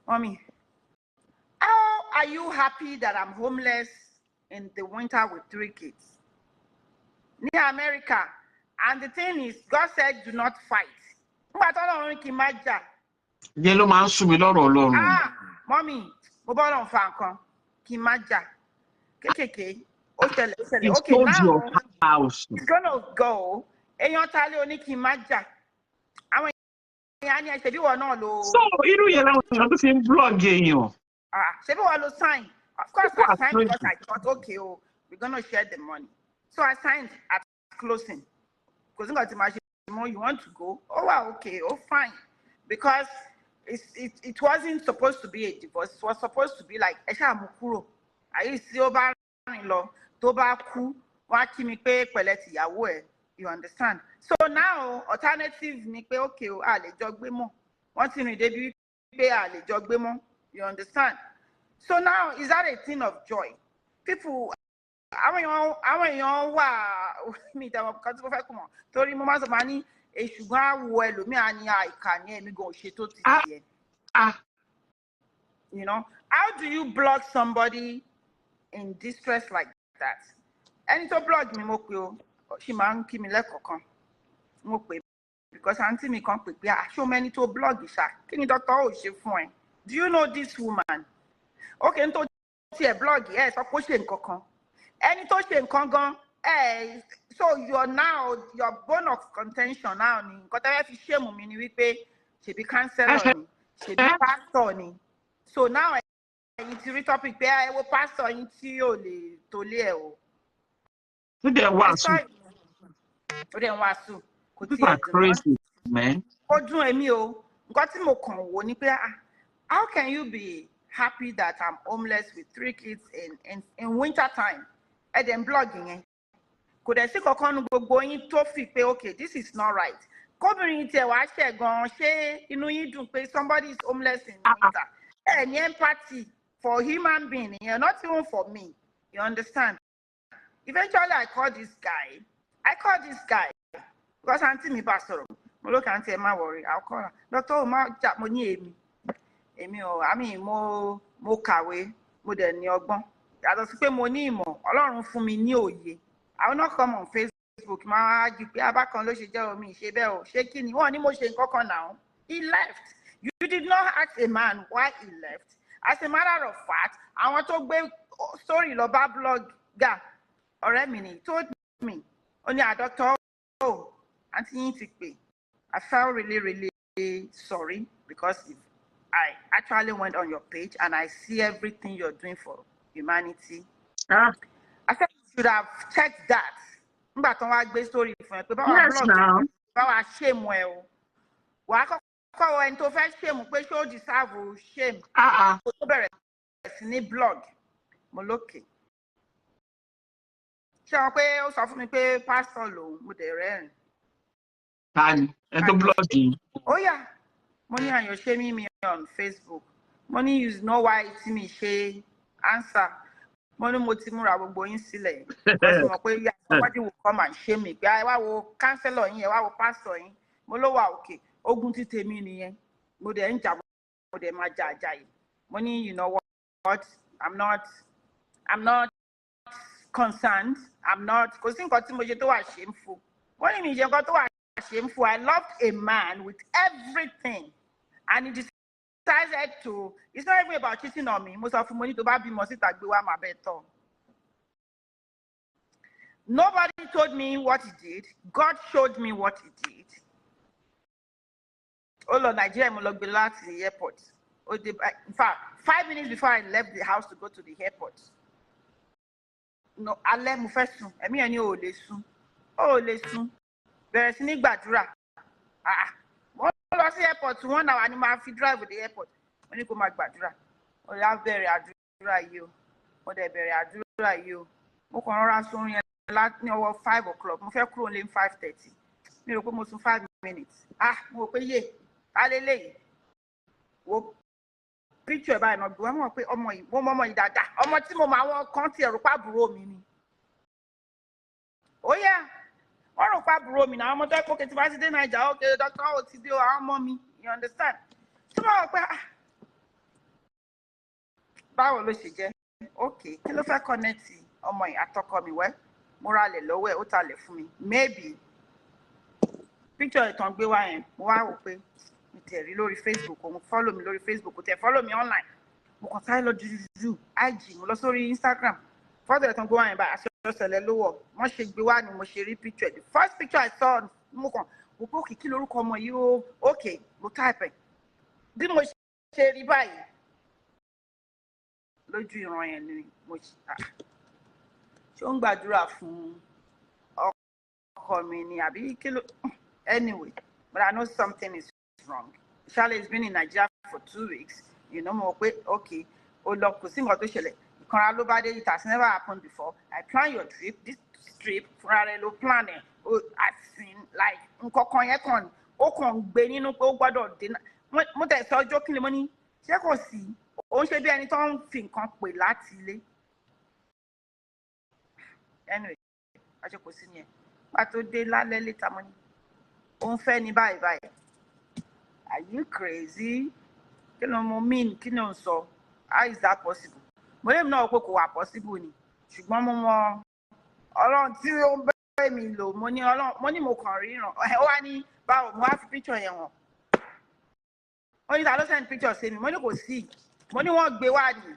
mommy, how are you happy that I'm homeless in the winter with 3 kids? Near America. And the thing is, God said, do not fight. Yellow man sumi lọ́rọ̀ Ah, mommy, mo bọ́ lọ́n fa nǹkan kí n má jà. Kékèké, ó ṣẹlẹ̀. Okay, sold now your house. it's gonna go. Èèyàn ta lé oní kí n má jà. Àwọn èèyàn á ní ẹ ṣebí wọ́n náà ló. So, irú yẹn làwọn èèyàn tó fi ń blog èèyàn. Ṣebí wọ́n ló sign. Of course, I signed because I thought, okay, we're gonna share the money. So I signed at closing. Because you want to go? Oh, wow, okay, oh, fine. Because it wasn't supposed to be a divorce. It was supposed to be like, Esha Mukuro. I see over in law, Toba Ku, Wakimi Pe Peleti Yawe. You understand? So now, alternative ni pe okay, le jogbemo. One thing in debut, pe le jogbemo. You understand? So now, is that a thing of joy? People, àwọn èèyàn wà mí ìdáwọ̀ kan tí mo fẹ́ kú mọ̀ torí mo máa sọ máa ní èṣùgbọ́n àwọ̀ ẹlòmíà ní àìkà ní ẹ̀mí gan ṣe tó ti ṣe ẹ̀. You know, how do you block somebody in distress like that? Ẹni tó blog mi mo pè o, ṣì máa ń kí mi lẹ́kọ̀ọ̀kan. Mo pè because àǹtí mi kan pè pé ṣó mẹ́ni tó blog ṣá, kí ni dọ́kítọ̀ ò ṣe fún ẹ? Do you know this woman? Okay, n tó tiẹ̀ blog ẹ̀ sọ pé ó ṣe nǹkan kan. Ẹni tó ṣe nǹkan gan, so you're now, your bone of contention now ni, nǹkan tẹ́lẹ̀ fi ṣéèmù mi ni wípé ṣèbí counselor ni, ṣèbí pastor ni. So now, ẹ̀yin ti rí topic pé ẹ wo pastor yín tí ò lè tó lé ẹ̀ o. Ó dẹ̀ wàásù. Ó dẹ̀ wàásù. Kò tí People are crazy, man. Ó dùn èmi o. Nǹkan tí mo kàn wò ni pé how can you be happy that I'm homeless with 3 kids in winter time? And then blogging. Could I say kokonu gbogbo yin tó fi pé okay, this is not right. Kóbìnrin tí ẹ wá ṣe gan ṣé inú yín dùn pé somebody is homeless in winter. Any empathy for human being, not even for me. You understand? Eventually I called this guy because auntie mi bá sọ̀rọ̀. Mo look auntie má worry, I'll call her. Doctor, ma ja mo ní èmi o, I mean mo kàwé, mo dẹ̀ ní ọgbọ́n. Yàtọ̀ sí pé mo ní ìmọ̀, Ọlọ́run fún mi ní òye. I will not come on Facebook, máa jí pé abákan ló ṣe jẹ́ omi ìṣe bẹ́ẹ̀ o, ṣé kí ni wọ́n ní mo ṣe nǹkan kan now. He left. You did not ask a man why he left. As a matter of fact, àwọn tó gbé story lọ bá blogger ọ̀rẹ́ mi ni told me, ó ní doctor, àǹtí yín ti pè. I felt really, really sorry because I actually went on your page and I see everything you're doing for humanity. I said you should have checked that. Nígbà tó wá gbé story fún ẹ pé báwa shame ẹ o. Wà á kọ́kọ́ ẹni tó fẹ́ shame pé ṣó deserve shame. Kó tó bẹ̀rẹ̀ sí ní blog. Mo lókè. Ṣé wọn pé ó sọ fún mi pé pastor lòun mo dẹ̀ rẹ́rìn. Tani ẹ tó blog. Oh yeah. Mo ní àyàn ṣe me on Facebook. Mo ní you know why tí mi ṣe answer. Mo ní mo ti múra gbogbo yín sílẹ̀. Because mo pé somebody will come and shame me. Pé ẹ wá wo counselor yín, ẹ wá wo pastor yín. Mo ló wà òkè. Ogun ti tèmi nìyẹn. Mo dẹ̀ ń jà mo dẹ̀ máa jà yìí. Mo ní you know what? I'm not concerned. I'm not, kò sí nǹkan tí mo ṣe tó wà shameful. Mo ní mi ṣe nǹkan tó wà shameful. I loved a man with everything. And he decided to, it's not even about cheating on me. Most of the money to buy síta gbé wá máa bẹ́ẹ̀ tán. Nobody told me what he did. God showed me what he did. Oh Lord, Nigeria, mo lọ gbé láti the airport. In fact, 5 minutes before I left the house to go to the airport. No, alẹ́ mo fẹ́ sùn. Ẹ̀mí ẹ̀ ní ò lè sùn. Ó lè sùn. Bẹ̀rẹ̀ sí ní gbàdúrà. Mo lọ sí airport 1 hour ni máa fi drive to the airport. Mo ní kó máa gbàdúrà. Mo lè bẹ̀rẹ̀ àdúrà yìí o. Mo dẹ̀ bẹ̀rẹ̀ àdúrà yìí o. Mo kàn rọra sùn yẹn láti ní ọwọ́ 5 o'clock. Mo fẹ́ kúrò ní 5:30. Mi rò pé mo sùn 5 minutes. Mo rò pé yé. Alele. Wo picture báyìí náà gbé wọn mọ̀ pé ọmọ yìí mo mọ ọmọ yìí dáadáa. Ọmọ tí mo mọ àwọn kan ti ẹ̀rù pàbúrò mi ni. Ó yá. Or of our me now, I'm not okay to visit Nigeria. Okay, Dr. O ti dé o, àwọn ọmọ mi, you understand? So báwo ló ṣe jẹ́? Okay, kí ló fẹ́ connect ọmọ yìí àtọkọ mi wẹ́? Mo ra lẹ̀ lọ́wọ́ ẹ̀, ó ta lẹ̀ fún mi. Maybe picture ìtàn gbé wá yẹn, mo wá wò pé mi tẹ̀ rí lórí Facebook, òun follow mi lórí Facebook, kò tẹ̀ follow mi online. Mo kàn sáré lọ jùjùjù, IG, mo lọ sórí Instagram. Fọ́tò ìtàn gbé wá yẹn báyìí, aṣọ sele ló wọ̀. Wọ́n ṣe gbé wá ni mo ṣe rí picture. The first picture I saw, mo kàn wò pé òkè kí lorúkọ ọmọ yìí o, okay, mo type ẹ̀. Bí mo ṣe rí báyìí, lójú ìran yẹn ni mo ṣe ṣé ó ń gbàdúrà fún ọkọ mi ni àbí kí ló anyway, but I know something is wrong. Charlie has been in Nigeria for 2 weeks, you know, mo pé okay, ó lọ kò sí nǹkan tó ṣẹlẹ̀, ìkanra ló bá dé, it has never happened before. I plan your trip, this trip fúnra rẹ̀ ló plan ẹ̀, as in like nǹkan kan yẹn kàn ó kàn gbé nínú pé ó gbọ́dọ̀ dé. Mo tẹ̀ sọ ọjọ́ kí ni mo ní ṣé kò sí, ó ń ṣe bí ẹni tó ń fi nǹkan pè láti ilé. Anyway, àṣẹ kò sí nìyẹn. Nígbà tó dé lálẹ́ létà mo ní ó ń fẹ́ ní báyìí báyìí. Are you crazy? Kí ló mo mean? Kí ló ń sọ? How is that possible? Mo lè náà pé kò wà possible ni. Ṣùgbọ́n mo mọ Ọlọ́run tí ó ń bẹ́ mi lò. Mo ní Ọlọ́run, mo ní mo kàn ríran. Ó wá ní báwo, mo wá fi picture yẹn hàn. Ó ní ta ló send picture sí mi. Mo ní kò sí. Mo ní wọ́n gbé wá ni.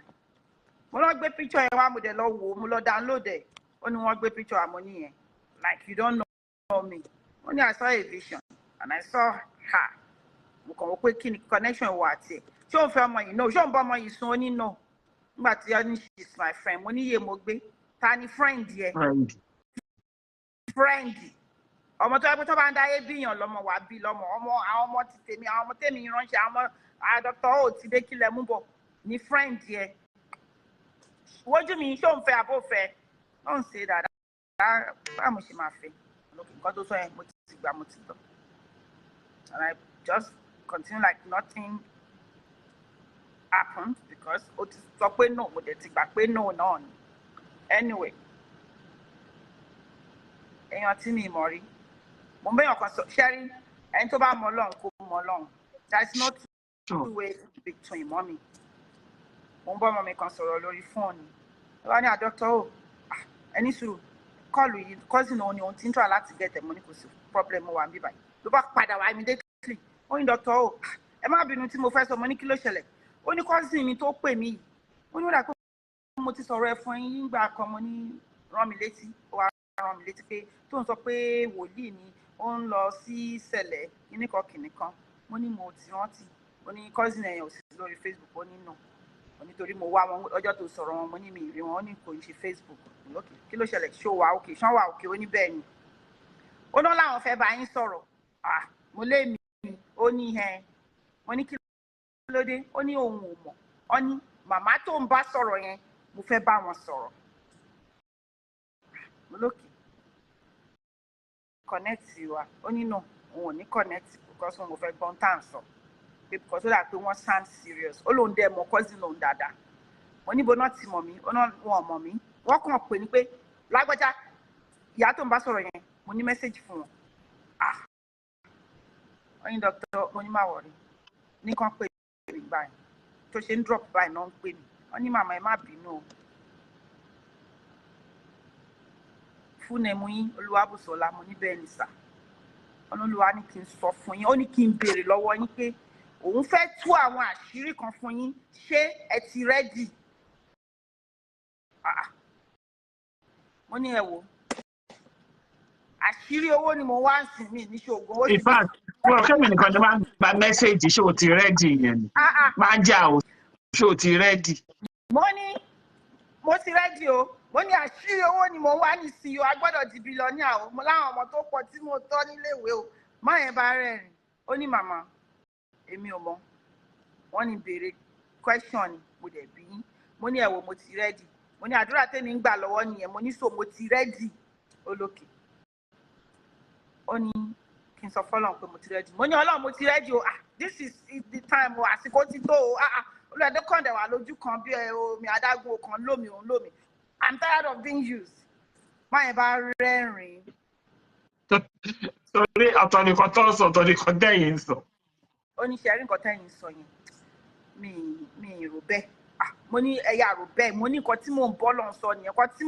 Mo lọ gbé picture yẹn wá, mo dẹ̀ lọ wò ó, mo lọ download ẹ̀. Ó ní wọ́n gbé picture àmọ́ nìyẹn. Like you don't know me. Ó ní I saw a vision and I saw her. Mo kàn wò pé kí ni connection wà àti ẹ̀. Ṣé òun fẹ́ ọmọ yìí? No. Ṣé òun bá ọmọ yìí sùn? Ó ní no. Nígbà tí ó ní she is my friend. Mo ní iye mo gbé. Ta ni friend yẹ? Friend. Ọmọ tó yẹ pé tó bá ń dáyé bíyàn lọ́mọ wà bí lọ́mọ. Àwọn ọmọ ti tèmi, àwọn ọmọ tèmi ránṣẹ́, àwọn Dr. O ti dé kílẹ̀ mú bọ̀. Ni friend yẹ. Wojú mi ṣé òun fẹ́ àbó fẹ́? Don't say that. Báwo mo ṣe máa fẹ́? Nǹkan tó sọ yẹn mo ti gbà, mo ti gbọ́. And I just continue like nothing happened because ó ti sọ pé no, mo dẹ̀ ti gbà pé no náà ni. Anyway, èèyàn tí mi mọ̀ rí. Mo ń bẹ́yàn kan sọ, ṣẹ́rí, ẹni tó bá mọ Ọlọ́run kó mọ Ọlọ́run. There is no two ways between mommy. Mo ń bọ́ ọmọ mi kan sọ̀rọ̀ lórí fóònù. Ó wá ní Dr. O, ẹni sùúrù, kọ́ọ̀lù yìí, cousin òun ni òun ti ń try láti get ẹ̀, mo ní kò sí problem wà níbí báyìí. Ló bá padà wá immediately. Ó ní Dr. O, ẹ má bínú tí mo fẹ́ sọ, mo ní kí ló ṣẹlẹ̀. Ó ní cousin mi tó pè mí yìí. Ó ní ó dà pé mo ti sọ̀rọ̀ ẹ̀ fún yín nígbà kan, mo ní rán mi létí. Ó wá rán mi létí pé tó ń sọ pé wòlíì ni ó ń lọ sí sele kíníkan kìnìkan. Mo ní mo ti rántí. Ó ní cousin ẹ̀yàn ò sí lórí Facebook. Ó ní no. Nítorí mo wá wọn ọjọ́ tó sọ̀rọ̀ wọn, mo ní mi rí wọn, ó ní kò ń ṣe Facebook. Okay, kí ló ṣẹlẹ̀? Ṣó wà okay? Ṣán wà okay? Ó ní bẹ́ẹ̀ ni. Ó ná láwọn fẹ́ bá yín sọ̀rọ̀. Mo lé mi. Ó ní ẹ. Mo ní kí ló dé? Ó ní òun ò mọ̀. Ó ní màmá tó ń bá sọ̀rọ̀ yẹn, mo fẹ́ bá wọn sọ̀rọ̀. Mo lókè. Connect wa. Ó ní no, òun ò ní connect because òun ò fẹ́ gbọ́n tá à ń sọ. Because ó dà pé wọ́n sound serious. Ó lóun dẹ̀ mọ̀ cousin lòun dáadáa. Mo níbo náà ti mọ̀ mí, ó náà wọn mọ̀ mí. Wọ́n kàn pè ní pé lágbájá ìyá tó ń bá sọ̀rọ̀ yẹn, mo ní mẹ́sẹ̀gì fún wọn. Wọ́n ní Dr. mo ní má wọ̀rí. Ní kàn pè mí báyìí. Tó ṣe ń drop báyìí náà ń pè mí. Wọ́n ní màmá ẹ má bínú o. Fún ẹmu yín Olúwabùsọ̀lá, mo ní bẹ́ẹ̀ ni sà. Olúwa ní kí n sọ fún yín, ó ní kí n béèrè lọ́wọ́ yín pé òun fẹ́ tú àwọn àṣírí kan fún yín, ṣé ẹ ti rẹ́dì? Mo ní ẹ wò, àṣírí owó ni mo wá ń sìn mí ní ṣògùn. In fact, wọ́n kẹ́mi nìkan ni máa ń gba mẹ́sẹ̀gì ṣé o ti rẹ́dì yẹn ni. Máa jà o, ṣé o ti rẹ́dì? Mo ní mo ti rẹ́dì o. Mo ní àṣírí owó ni mo wá ní sí o, a gbọ́dọ̀ di bílíọ̀nìà o. Mo láwọn ọmọ tó pọ̀ tí mo tọ́ níléèwé o. Má yẹn bá rẹ́rìn. Ó ní màmá, èmi ò mọ̀. Wọ́n ní béèrè question ni mo dẹ̀ bí yín. Mo ní ẹ wò, mo ti rẹ́dì. Mo ní àdúrà tèmi ń gbà lọ́wọ́ nìyẹn. Mo ní so mo ti rẹ́dì. Olókè. Ó ní kí n sọ fọ́lọ́run pé mo ti rẹ́dì. Mo ní Ọlọ́run mo ti rẹ́dì o. This is the time o, àsìkò ti tó o. Olùdó kàn dẹ̀ wà lójú kan bí omi adágún kan lómi. I'm tired of being used. Má yẹn bá rẹ́rìn. Torí ọ̀tọ̀ nìkan tó ń sọ, ọ̀tọ̀ nìkan tẹ̀yìn ń sọ. Ó ní ṣe rí nǹkan tẹ́yìn sọ yẹn. Mi rò bẹ́ẹ̀. Mo ní ẹ̀yà rò bẹ́ẹ̀. Mo ní nǹkan tí mò ń bọ́ lọ́n sọ nìyẹn. Nǹkan tí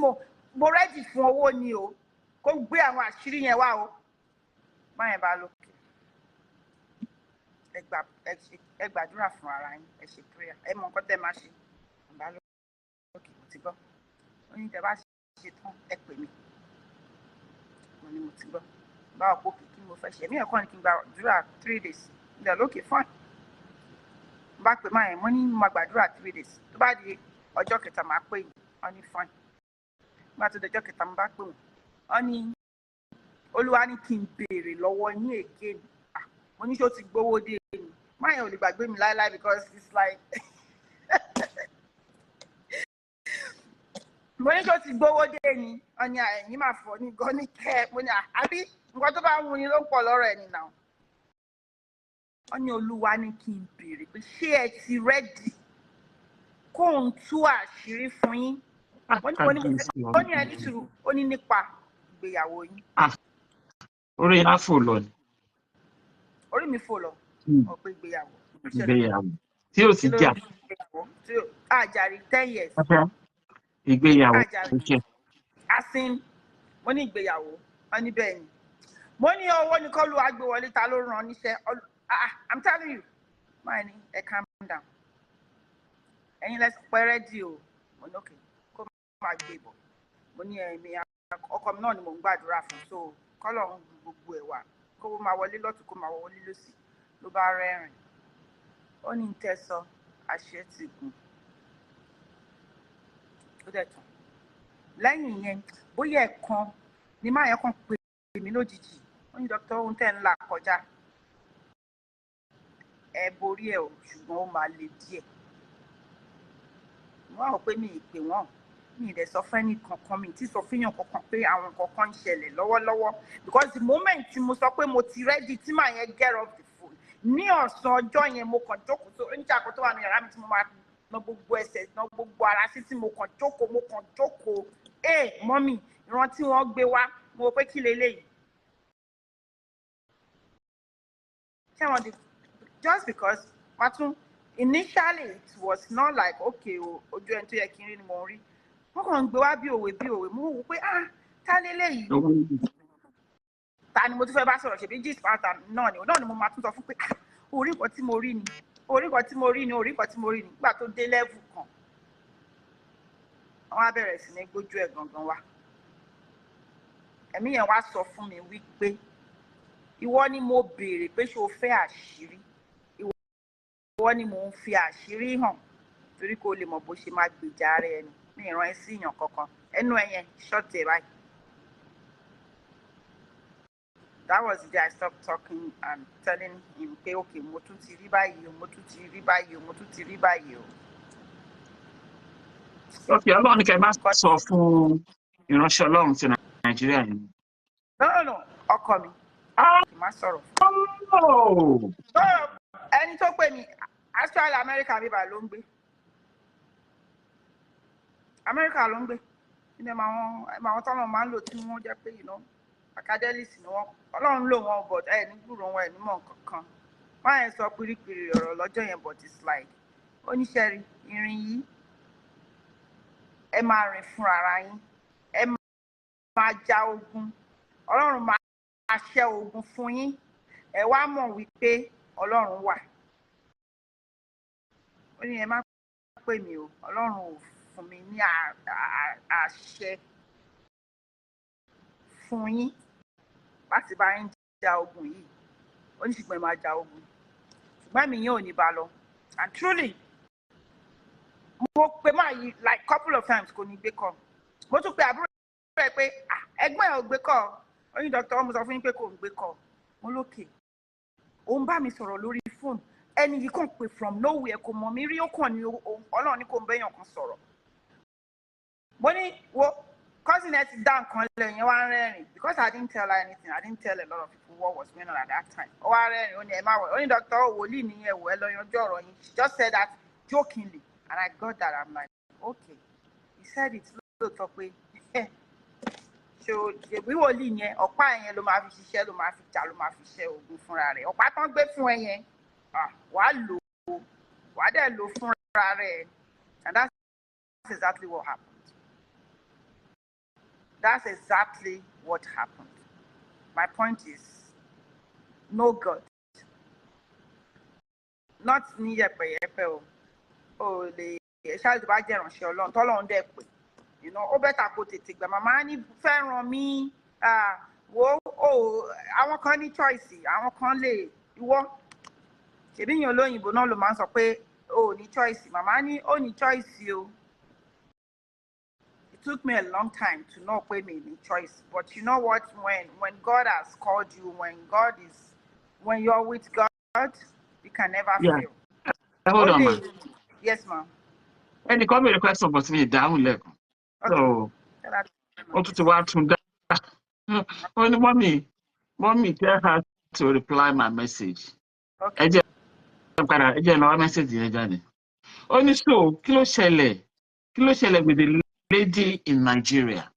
mo rẹ́dì fún owó ni o. Kó gbé àwọn àṣírí yẹn wá o. Má yẹn bá lókè. Ẹ gbàdúrà fún ara yín. Ẹ ṣe prayer. Ẹ mọ nǹkan tẹ́ máa ṣe. Bá lókè, mo ti gbọ́. Ó ní tẹ́ bá ṣe tán, ẹ pè mí. Mo ní mo ti gbọ́. Báwo kò kí mo fẹ́ ṣe. Mí ẹ̀kọ́ ni kí n gbàdúrà 3 days. Ilẹ̀ lókè fine. Bá pè máa yẹn, mo ní mo máa gbàdúrà 3 days. Tó bá di ọjọ́ kẹta máa pè yín. Wọ́n ní fine. Nígbà tó di ọjọ́ kẹta mo bá pè wọ́n. Wọ́n ní Olúwa ní kí n béèrè lọ́wọ́ yín èké ni. Mo ní ṣó ti gbówó dé ni. Máa yẹn ò lè gbàgbé mi láéláé because it's like mo ní ṣó ti gbówó dé ni. Wọ́n ní ẹ̀yin máa fọ́ ní gan ní kẹ́. Mo ní àbí nǹkan tó bá wù yín ló ń pọ̀ lọ́rọ̀ ẹ̀ ni now. Wọ́n ní Olúwa ní kí n béèrè pé ṣé ẹ ti rẹ́dì kó ń tú àṣírí fún yín. Ó ní ẹni sùúrù, ó ní nípa ìgbéyàwó yín. Orí á fò lọ ni. Orí mi fò lọ. Ọ̀pẹ ìgbéyàwó. Ìgbéyàwó. Tí ò sí jà. Tí àjàrí 10 years. Ìgbéyàwó. Asin, mo ní ìgbéyàwó. Wọ́n ní bẹ́ẹ̀ ni. Mo ní owó ní kọ́lù agbéwọlé ta ló rán níṣẹ́. I'm telling you. Máa ní ẹ calm down. Ẹ̀yin lẹ́sìn pẹ́ rẹ́dì o. Mo ní òkè kó máa gbé bọ̀. Mo ní ẹ̀mí ọkọ mi náà ni mò ń gbàdúrà fún. So kọ́lọ̀ ń gbogbo ẹ̀ wà. Kó máa wọlé lọ́tún kó máa wọlé lọ́sì. Ló bá rẹ́rìn. Ó ní tẹ́sọ àṣẹ ti gùn. Ó dẹ̀ tán. Lẹ́yìn yẹn, bóyá ẹ̀kan ni máa yẹn kàn pè mí lójijì. Ó ní dókítà ohun tẹ́ ń là kọjá. Ẹ borí ẹ o, ṣùgbọ́n ó máa le díẹ̀. Wọ́n rò pé mi ì pè wọ́n. Mi ì dẹ̀ sọ fẹ́ ní kankan, mi ì tí sọ fíyàn kankan pé àwọn kankan ń ṣẹlẹ̀ lọ́wọ́lọ́wọ́. Because the moment tí mo sọ pé mo ti ready tí màá yẹn get off the phone. Ní ọ̀sán ọjọ́ yẹn mo kàn jókòó tó oníjà kan tó wà ní yàrá mi tí mo máa ná gbogbo ẹsẹ̀ ná gbogbo ara sí tí mo kàn jókòó. Mọ́mì, ìran tí wọ́n gbé wá, mo rò pé kí leléyìí. Just because initially it was not like okay ojú ẹni tó yẹ kí n rí ni mo rí. Wọ́n kàn ń gbé wá bí òwe. Mo wò pé ta leléyìí. Ta ni mo tún fẹ́ bá sọ̀rọ̀ ṣèbí gist pátá náà ni mo máa tún sọ fún pé orí nǹkan tí mo rí ni. Nígbà tó dé level kan. Wọ́n á bẹ̀rẹ̀ sí ní gbójú ẹ̀ gangan wá. Ẹ̀mí yẹn wá sọ fún mi wípé ìwọ ni mo béèrè pé ṣé o fẹ́ àṣírí. Ìwọ ni mò ń fi àṣírí hàn torí kó lè mọ̀ bó ṣe máa gbèjà ara ẹni. Mi ìran ẹ sí èèyàn kankan. Ẹnu ẹ yẹn ṣọ́ọ̀tì ẹ̀ báyìí. That was the day I stopped talking and telling him pé okay mo tún ti rí báyìí o. Okay, Ọlọ́run ní kẹ́ bá sọ fún ìránṣẹ́ Ọlọ́run ti Nàìjíríà yẹn. No, ọkọ mi. Kì má sọ̀rọ̀. Ẹni tó pè mí, actually America bíbá ló ń gbé. America ló ń gbé. Ilé àwọn tọ́lọ̀ máa ń lò tí wọ́n jẹ́ pé academics ni wọ́n. Ọlọ́run lò wọ́n but ní gbúrò wọn ní mọ̀ kankan. Wọ́n yẹn sọ pírípírí ọ̀rọ̀ lọ́jọ́ yẹn but it's like oníṣẹ́rí irin yìí. Ẹ máa rìn fún ara yín. Ẹ máa ja ogun. Ọlọ́run máa ṣẹ́ ogun fún yín. Ẹ wá mọ̀ wípé Ọlọ́run wà. Ó ní ẹ má pè mí o. Ọlọ́run ò fún mi ní àṣẹ fún yín láti bá yín ja ogun yìí. Ó ní ṣùgbọ́n ẹ máa ja ogun. Ṣùgbọ́n mi yín ò ní bá lọ. And truly, mo pe máa yí like couple of times kò ní gbé call. Mo tún pe àbúrò rẹ̀ pé ẹ̀gbọ́n ẹ̀ ò gbé call. Ó ní dókítà mo sọ fún yín pé kò ń gbé call. Mo lókè. Ó ń bá mi sọ̀rọ̀ lórí phone. Ẹni yìí kàn pé from nowhere kò mọ̀ mí rí ó kàn ní Ọlọ́run ní kò ń bẹ́yàn kan sọ̀rọ̀. Mo ní wo cousin ẹ ti dá nǹkan lẹ́yìn wá rẹ́rìn because I didn't tell her anything. I didn't tell a lot of people what was going on at that time. Ó wá rẹ́rìn ó ní ẹ má wọ̀. Ó ní dókítà wòlíì nìyẹn wò ẹ lọ yanjú ọ̀rọ̀ yín. She just said that jokingly and I got that. I'm like okay. He said it lóòótọ́ pé ṣo ṣèbí wòlíì yẹn ọ̀pá yẹn ló máa fi ṣiṣẹ́ ló máa fi jà ló máa fi ṣe oògùn fúnra rẹ̀ ọ̀pá tán gbé fún ẹ yẹn wàá lò ó wàá dẹ̀ lò fúnra rẹ̀ and that's exactly what happened. That's exactly what happened. My point is, no God. Not ní yẹ̀pẹ̀yẹ̀pẹ̀ o lè ṣáàjú bá jẹ́ ìránṣẹ́ Ọlọ́run tọ́lọ́run dẹ̀ pé ó bẹ́tà kó tètè gbà màmá ní fẹ́ràn mi wo àwọn kan ní choice àwọn kan lè ìwọ ṣèbí yàn olóyìnbó náà ló máa ń sọ pé o ní choice màmá ní ó ní choice o. It took me a long time to know pé mi ní choice but you know what when God has called you when you're with God you can never fail. Hold on, man. Yes, ma'am. Ẹnì kan béèrè question but mi ìdáhùn lẹ́kùn. So, ó tún ti wá tún dá. Ó ní mommy tell her to reply my message. Ẹ jẹ́ ìnáwó message yẹn jáde. Ó ní so kí ló ṣẹlẹ̀ with the lady in Nigeria?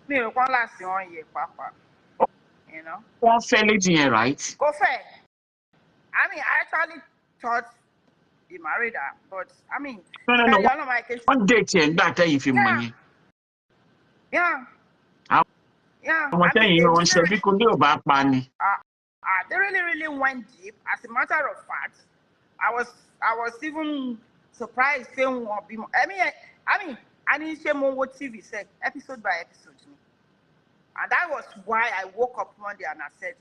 Mi ò kọ́ láti wọ́n yẹ pàápàá. Wọ́n fẹ́ lady yẹn, right? Go fair. I mean, I actually thought he married her, but I mean, no. One date yẹn gbà tẹ́yìn fi mọ̀ yẹn. Yeah. Àwọn tẹ́yìn yẹn wọ́n ṣe bí kò ní ò bá pa ni. They really went deep. As a matter of fact, I was even surprised saying I mean, I didn't say more TV said episode by episode. And that was why I woke up one day and I said,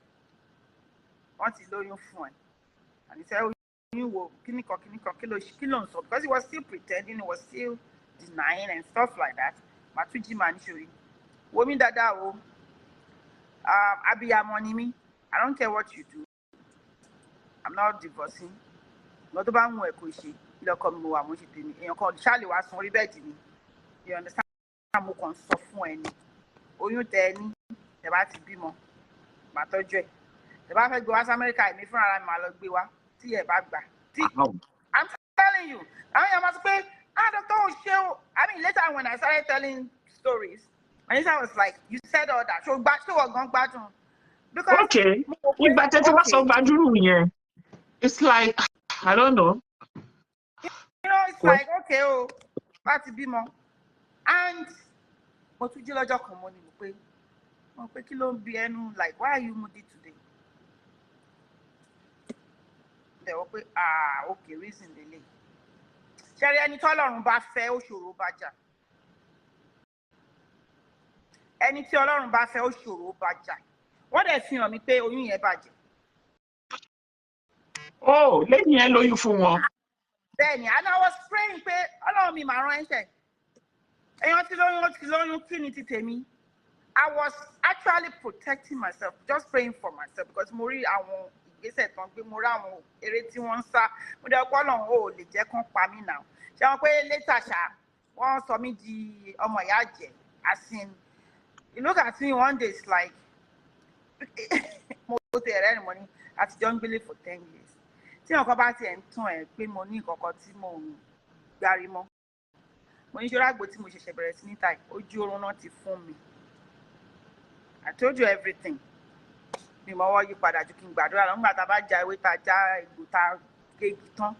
"What's the low phone?" And he said, "Oh, you will kilo," because he was still pretending, he was still denying and stuff like that. Matuji Manchuri. Women dada o. Abiyamonimi. I don't care what you do. I'm not divorcing. Not about mo ekoshi. You come mo amoshi temi. Eyan kan Charlie wa sun ori bed ni. You understand? Mo kan sọ fún ẹni. Oyún tẹ ní ẹ bá ti bímọ màá tọ́jú ẹ̀ ẹ bá fẹ́ gbé wá sí Amẹ́ríkà èmi fúnra ara mi màá lọ gbé wá tí ẹ bá gbà tí I'm telling you àwọn èèyàn máa sọ pé doctor ò ṣe o I mean later when I started telling stories Anita was like you said all that ṣó wọ gan gbádùn. Okay ìgbà tẹ́tí wá sọ gbàdúrú yẹn it's like I don't know. It's like okay o bá ti bímọ and mo tún jí lọ́jọ́ kan mo ní mo pé kí ló ń bí ẹnu like why are you moody today? Ǹdẹ̀ wọ́n pé okay reason lele. Ṣẹ́rí ẹni tí Ọlọ́run bá fẹ́ ó ṣòro bá jà. Ẹni tí Ọlọ́run bá fẹ́ ó ṣòro bá jà. Wọ́n dẹ̀ fi hàn mí pé oyún yẹn bàjẹ́. Oh, lẹ́yìn yẹn lóyún fún wọn. Bẹ́ẹ̀ni, and I was praying pé Ọlọ́run mi máa rán ẹ̀ṣẹ̀. Èèyàn ti lóyún kí ni ti tèmi. I was actually protecting myself, just praying for myself because mo rí àwọn ìgbésẹ̀ tán gbé mo rí àwọn eré tí wọ́n ń sá mo dẹ̀ pọ́ Ọlọ́run ò lè jẹ́ kán pa mí náà. Ṣé wọn pé later ṣá wọ́n sọ mí di ọmọ ìyá àjẹ́ as in you look at me one day it's like mo ti ẹ̀rẹ́ ni mo ní àtijọ́ ń gbélé for 10 years. Tí nǹkan bá tiẹ̀ ń tàn ẹ́ pé mo ní nǹkan tí mo ń gbárí mọ́. Mo ní ṣọ́ra àgbo tí mo ṣẹ̀ṣẹ̀ bẹ̀rẹ̀ sí níta ojú oorun náà ti fún mi. I told you everything. Mi mọ̀ wọ́n yí padà ju kí n gbàdúrà lọ. Nígbà tá a bá ja ewé tá a já egbò tá a gégi tán,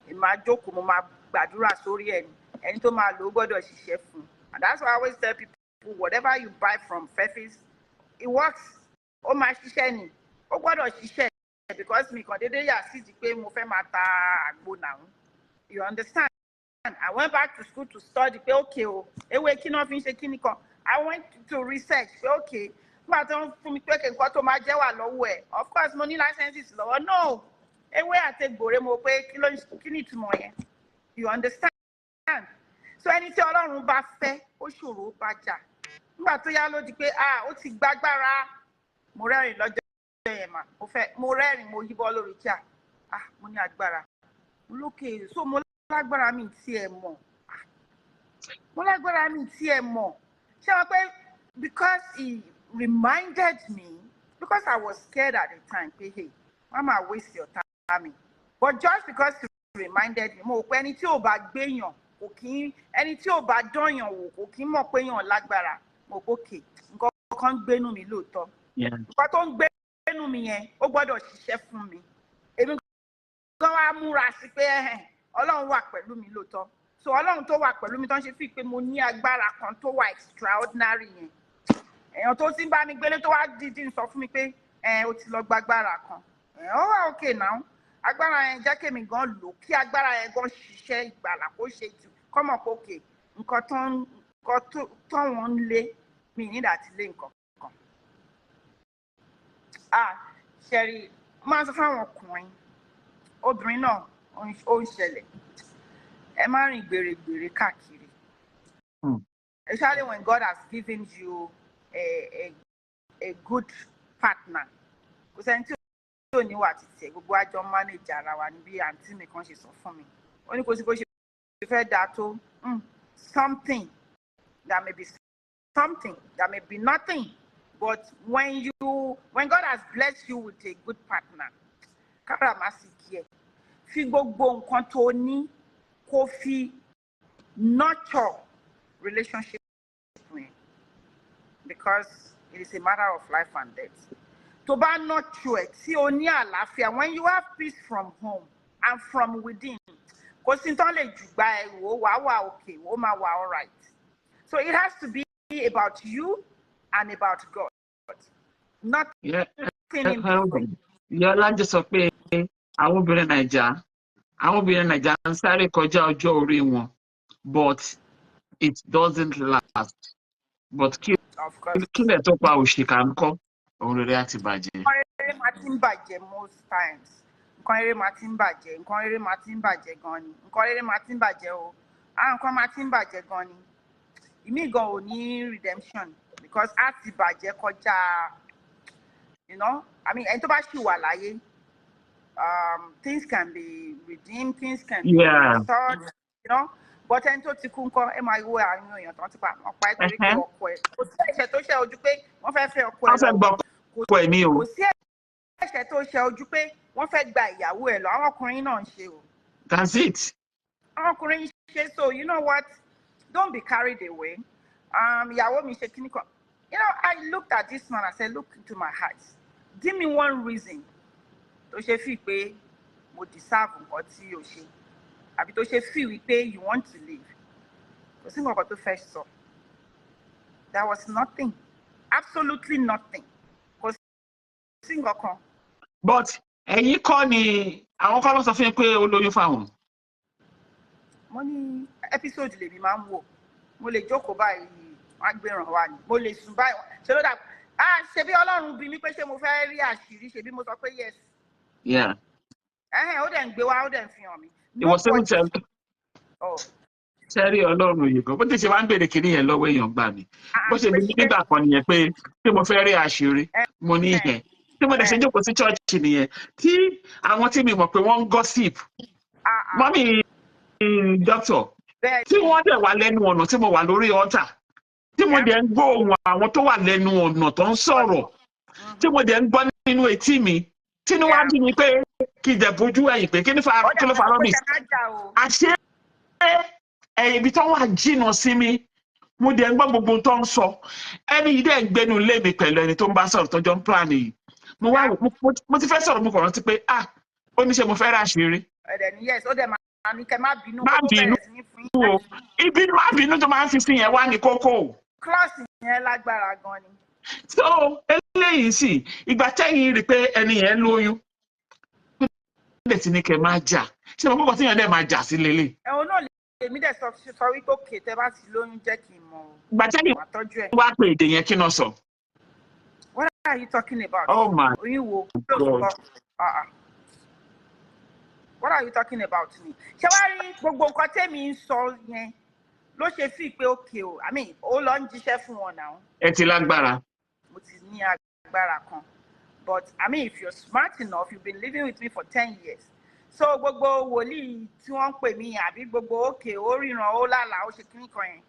èmi máa jókòó mo máa gbàdúrà sórí ẹni tó máa lò ó gbọ́dọ̀ ṣiṣẹ́ fún. And that's why I always tell people whatever you buy from Fefis, it works. Ó máa ṣiṣẹ́ ni. Ó gbọ́dọ̀ ṣiṣẹ́ because mi kàn déédéé yà sí di pé mo fẹ́ máa ta àgbo náà. You understand? I went back to school to study pé okay o ewé kí náà fi ń ṣe kíní kan. I went to research pé okay nígbà tó ń fún mi pé nǹkan tó máa jẹ́ wà lọ́wọ́ ẹ̀ of course mo ní licenses lọ́wọ́ no ewé àti egbòre mo pé kí ni ìtumọ̀ yẹn you understand so ẹni tí Ọlọ́run bá fẹ́ ó ṣòro bá jà nígbà tó yá ló di pé ó ti gbágbára mo rẹ́rìn lọ́jọ́ yẹn mà mo rẹ́rìn mo yíbọ́ lórí kíá mo ní agbára mo lókè so mo lágbára mi tí ẹ mọ̀ mo lágbára mi tí ẹ mọ̀ ṣé wọn pé because he reminded me because I was scared at the time pé hey mama waste your time but just because he reminded me mo pé ẹni tí ò bá gbéyàn kò kí ẹni tí ò bá dọ́yàn wò kò kí mọ̀ pé yàn lágbára mo kókè nǹkan kan gbénú mi lóòótọ́ nǹkan tó ń gbénú mi yẹn ó gbọ́dọ̀ ṣiṣẹ́ fún mi èmi gan wá múra sí pé Ọlọ́run wà pẹ̀lú mi lóòótọ́ so Ọlọ́run tó wà pẹ̀lú mi tó ń ṣe fi pé mo ní agbára kan tó wà extraordinary yẹn èèyàn tó ti ń bá mi gbélé tó wá dídí sọ fún mi pé o ti lọ gbàgbára kan ó wà okay now agbára yẹn jẹ́ kémi gan lò kí agbára yẹn gan ṣiṣẹ́ ìgbàlà kó ṣe jù kọ́mọ̀ pé òkè nǹkan tó wọ́n ń lé mi nígbà tí lé nǹkan kan. Ṣẹ̀rí máa sọ fáwọn ọkùnrin obìnrin náà ó ń ṣẹlẹ̀ ẹ má rìn gbèrègbèrè káàkiri especially when God has given you a good partner kò sẹ́ni tí ó ní wà títí gbogbo àjọ manage ara wa ní bí àǹtí mi kan ṣe sọ fún mi ó ní kò sí bó ṣe fẹ́ dáa tó something that may be something that may be nothing but when God has blessed you with a good partner káràmásìkí ẹ fi gbogbo nǹkan tó ní kó fi nurture relationship with because it is a matter of life and death. To bá nurture ẹ tí o ní àlàáfíà when you have peace from home and from within kò sí tán lè jùgbà ẹ wò wà okay ó máa wà all right. So it has to be about you and about God. Nothing in between. Yọlá jẹ́ sọ pé àwọn obìnrin Nàìjà ń sáré kọjá ọjọ́ orí wọn but it doesn't last. But kí lẹ̀ tó pa òṣìkà ń kọ́ òun rere àti bàjẹ́. Nǹkan rere máa ti ń bàjẹ́ most times. Nǹkan rere máa ti ń bàjẹ́. Nǹkan rere máa ti ń bàjẹ́ gan ni. Nǹkan rere máa ti ń bàjẹ́ o. Àwọn nǹkan máa ti ń bàjẹ́ gan ni. Ìmí gan ò ní redemption because á ti bàjẹ́ kọjá ẹni tó bá ṣì wà láyé things can be redeemed, things can be restored, but ẹni tó ti kú ńkọ́ ẹ máa wo àwọn èèyàn tó ti pa ọ̀pá ẹ̀ torí pé ọkọ ẹ̀ kò sí ẹ̀ṣẹ̀ tó ṣe ojú pé wọ́n fẹ́ fẹ́ ọkọ ẹ̀ lọ kò sí ẹ̀ṣẹ̀ tó ṣe ojú pé wọ́n fẹ́ gba ìyàwó ẹ̀ lọ àwọn ọkùnrin náà ń ṣe o. That's it. Àwọn ọkùnrin ń ṣe so you know what don't be carried away. Ìyàwó mi ṣe kíní kan I looked at this man and said look into my heart give me one reason tó ṣe fi pé mo deserve nǹkan tí o ṣe àbí tó ṣe fi wípé you want to live kò sí nǹkan tó fẹ́ sọ there was nothing absolutely nothing kò sí nǹkan kan. But ẹ̀yin kọ́ ni àwọn kan ló sọ fún yín pé ó lóyún fáwọn. Mo ní episode lèmi máa ń wò mo lè jókòó báyìí wọ́n á gbéràn wá ni mo lè sùn báyìí ṣe ló dà ṣebí Ọlọ́run bí mi pé ṣé mo fẹ́ rí àṣírí ṣebí mo sọ pé yes. Ó dẹ̀ ń gbé wá ó dẹ̀ ń fi hàn mí. Ìwọ sẹ́wọ́n sẹ́rí Ọlọ́run yìí gan bó ti ṣe wá ń bèrè kiri yẹn lọ́wọ́ èèyàn gbà mí bó ṣe bí nígbà kan nìyẹn pé ṣé mo fẹ́ rí àṣírí mo ní yẹn tí mo dẹ̀ ṣe jókòó sí chọ́ọ̀chì nìyẹn tí àwọn tí mi mọ̀ pé wọ́n ń gossip mọ́mí dọ́kítọ̀ tí wọ́n dẹ̀ wà lẹ́nu ọ̀nà tí mo wà lórí ọ̀tà tí mo dẹ̀ ń gbọ́ ohùn àwọn tó wà lẹ́nu ọ̀nà tó ń sọ̀rọ̀ tí mo dẹ̀ ń gbọ́ nínú etí mi tí ní wàá bí mi pé kí n dẹ̀ bójú ẹ̀yìn pé kí ló farọ́ mi àṣé ibi tó wà jìnnà sí mi mo dẹ̀ ń gbọ́ gbogbo tó ń sọ ẹni yìí dẹ̀ ń gbénu lé mi pẹ̀lú ẹni tó ń bá sọ̀rọ̀ tọ́jọ́ ń plan yìí mo ti fẹ́ sọ̀rọ̀ mo kàn rántí pé ó ní ṣe mo fẹ́ ráṣírí. Má bínú o ìbínú má bínú tó máa ń fi sí yẹn wá ní kókó. Kíláàsì yẹn lágbára gan ni. So eléyìí sì ìgbà tẹ́yìn rí pé ẹni yẹn lóyún ó lè ti ní kẹ́ máa jà ṣé mo kọ́kọ́ tí yẹn dẹ̀ máa jà sí lélẹ̀. Ẹ̀hún náà èmi dẹ̀ sọ wípé òkè tẹ́ bá ti lóyún jẹ́ kí n mọ̀ o. Ìgbà tẹ́yìn wá pé èdè yẹn kí náà sọ. What are you talking about? Oh my God. What are you talking about me? Ṣé wàá rí gbogbo nǹkan tẹ́mi ń sọ yẹn ló ṣe fi pé òkè o ó lọ ń jíṣẹ́ fún wọn náà. Ẹ ti lágbára. Mo ti ní agbára kan but if you're smart enough you've been living with me for 10 years so gbogbo wòlíì tí wọ́n ń pè mí àbí gbogbo òkè ó ríran ó lálàá ó ṣe kíní kan yẹn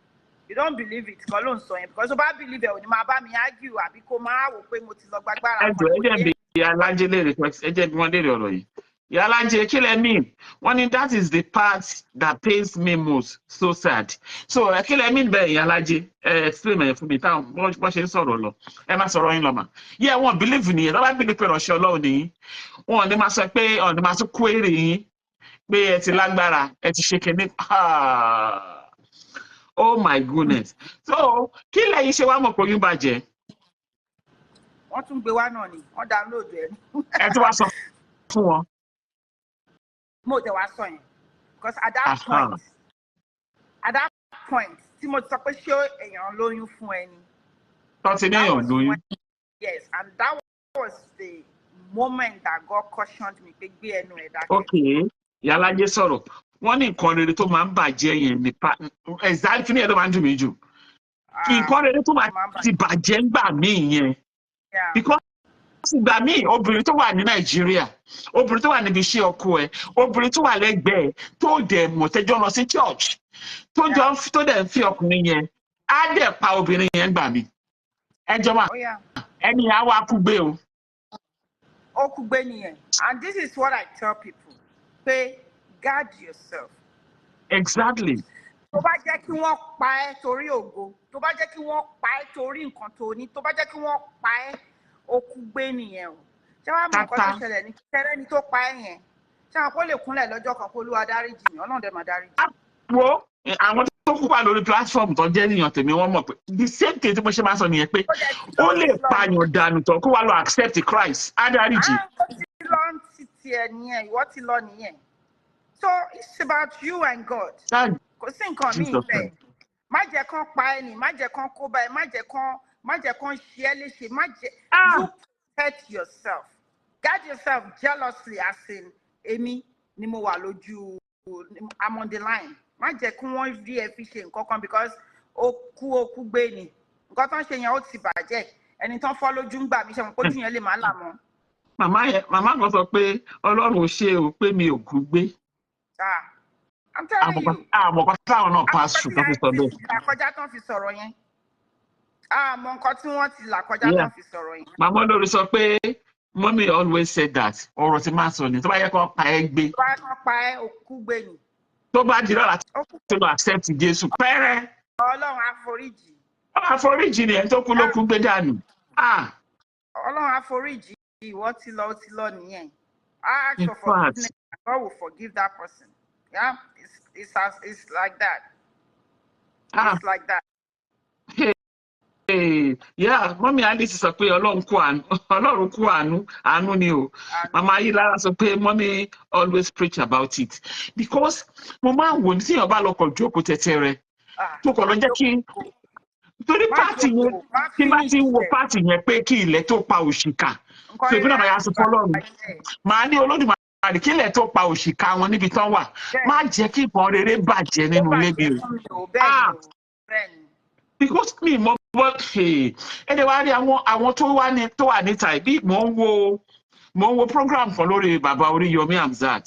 you don't believe it kan ló ń sọ yẹn because ó bá believe ẹ̀ ò ní máa bá mi argue àbí kó máa wò pé mo ti lọ gbàgbára kan. Ẹ jẹ́ bí alájẹ́ léèrè ẹ jẹ́ bí wọ́n léèrè ọ̀rọ̀ yìí Yalaje, kill me. One that is the part that pains me most. So sad. So kill me, Yalaje. Explain it for me. Town. What she sorrow lo. Emma sorrow in loma. Yeah, one believe in it. I believe in Osho lo ni. One the master pay on the master query. Be it langbara. It shaking it. Ah. Oh my goodness. So kill you she want mo you baje. Wọ́n tún gbé wá náà ni. Wọ́n download ẹ̀. Ẹ ti wá sọ fún wọn. Mo tẹ wá sọ yẹn. Because at that point, tí mo sọ pé ṣé èèyàn lóyún fún ẹni. Tọ́tí lóyún. Yes, and that was the moment that God cautioned me pé gbé ẹnu ẹ̀ dákẹ́. Okay, Yalaje sọ̀rọ̀. Wọ́n ní nǹkan rere tó máa ń bàjẹ́ yẹn nípa exactly ní ẹ̀dọ́ máa ń dùn mí jù. Nǹkan rere tó máa ti bàjẹ́ ń gbà mí yẹn. Because ìgbà míì obìnrin tó wà ní Nàìjíríà, obìnrin tó wà níbi iṣẹ́ ọkọ ẹ̀, obìnrin tó wà lẹ́gbẹ̀ẹ́ tó dẹ̀ mọ̀ tẹ́jọ́ lọ sí church, tó dẹ̀ ń fi ọkùnrin yẹn, á dẹ̀ pa obìnrin yẹn gbà mí. Ẹjọ́ mà, ẹni á wá kú gbé o. Ó kú gbé nìyẹn. And this is what I tell people. Pay, guard yourself. Exactly. Tó bá jẹ́ kí wọ́n pa ẹ́ torí ògo, tó bá jẹ́ kí wọ́n pa ẹ́ torí nǹkan tó ní, tó bá jẹ́ kí wọ́n pa ẹ́ ó kú gbé nìyẹn o. Ṣé wàá mọ nǹkan tó ṣẹlẹ̀ ní kẹrẹ́ ni tó pa ẹ́ yẹn? Ṣé àwọn kó lè kúnlẹ̀ lọ́jọ́ kan kó Olúwa dáríjì mí? Ọlọ́run dẹ̀ máa dáríjì. Wo àwọn tó kú wà lórí platform tó jẹ́ ènìyàn tèmi wọ́n mọ̀ pé the same thing tí mo ṣe máa sọ nìyẹn pé ó lè pààyàn dànù tán kó wá lọ accept Christ á dáríjì. Ó ti lọ ti tiẹ̀ nìyẹn, ìwọ ti lọ nìyẹn. So it's about you and God. Kò sí nǹkan míì bẹ́ẹ̀. Má jẹ́ kán pa ẹ́ nì, má jẹ́ kán kó bá ẹ, má jẹ́ kán ṣe ẹ́ léṣe, má jẹ́ you protect yourself. Guard yourself jealously as in èmi ni mo wà lójú, I'm on the line. Má jẹ́ kí wọ́n rí ẹ fi ṣe nǹkan kan because ó kú gbé ni. Nǹkan tó ń ṣe yẹn ó ti bàjẹ́. Ẹni tó ń fọ́ lójú ń gbà mí ṣe mọ̀ pé ojú yẹn lè má là mọ́. Màmá kan sọ pé Ọlọ́run ṣe o pé mi ò kú gbé. I'm telling you. Àmọ̀kọ́ táwọn náà pass through tó fi sọ bẹ́ẹ̀. Àkọjá tán fi sọ̀rọ̀ yẹn. Àmọ́ nǹkan tí wọ́n ti là kọjá tán fi sọ̀rọ̀ yẹn. Màmá olórí sọ pé mommy always said that ọ̀rọ̀ tí máa sọ ni tó bá yẹ kó pa ẹ́ gbé. Tó bá yẹ kó pa ẹ́ òkú gbé ni. Tó bá di lọ́la tó lọ accept Jésù pẹ́rẹ́. Ọlọ́run àforíjì. Àforíjì ni ẹ̀ tó kú ló kú gbé dànù. Ọlọ́run àforíjì ìwọ ti lọ nìyẹn. I ask for forgiveness and God will forgive that person. Yeah, it's like that. It's like that. Yeah, Mommy Alice sọ pé Ọlọ́run kú àánú ni o. Mama Ayilara sọ pé Mommy always preach about it because mo máa ń wò ní tíyàn bá lọ kọ̀ jókòó tẹ́tẹ́ rẹ̀ tó kọ̀ lọ jẹ́ kí torí pàtì yẹn tí bá ti ń wo pàtì yẹn pé kí ilẹ̀ tó pa òṣìkà tó ìpínlẹ̀ máa yà sọ fọlọ́run màá ní Olódùmarè kí ilẹ̀ tó pa òṣìkà wọn níbi tán wà má jẹ́ kí ìbọn rere bàjẹ́ nínú ilé mi o. Because mi mo bọ́ ẹni wá rí àwọn tó wà níta ìbí mo ń wo program kan lórí bàbá Oríyọmí Hamzat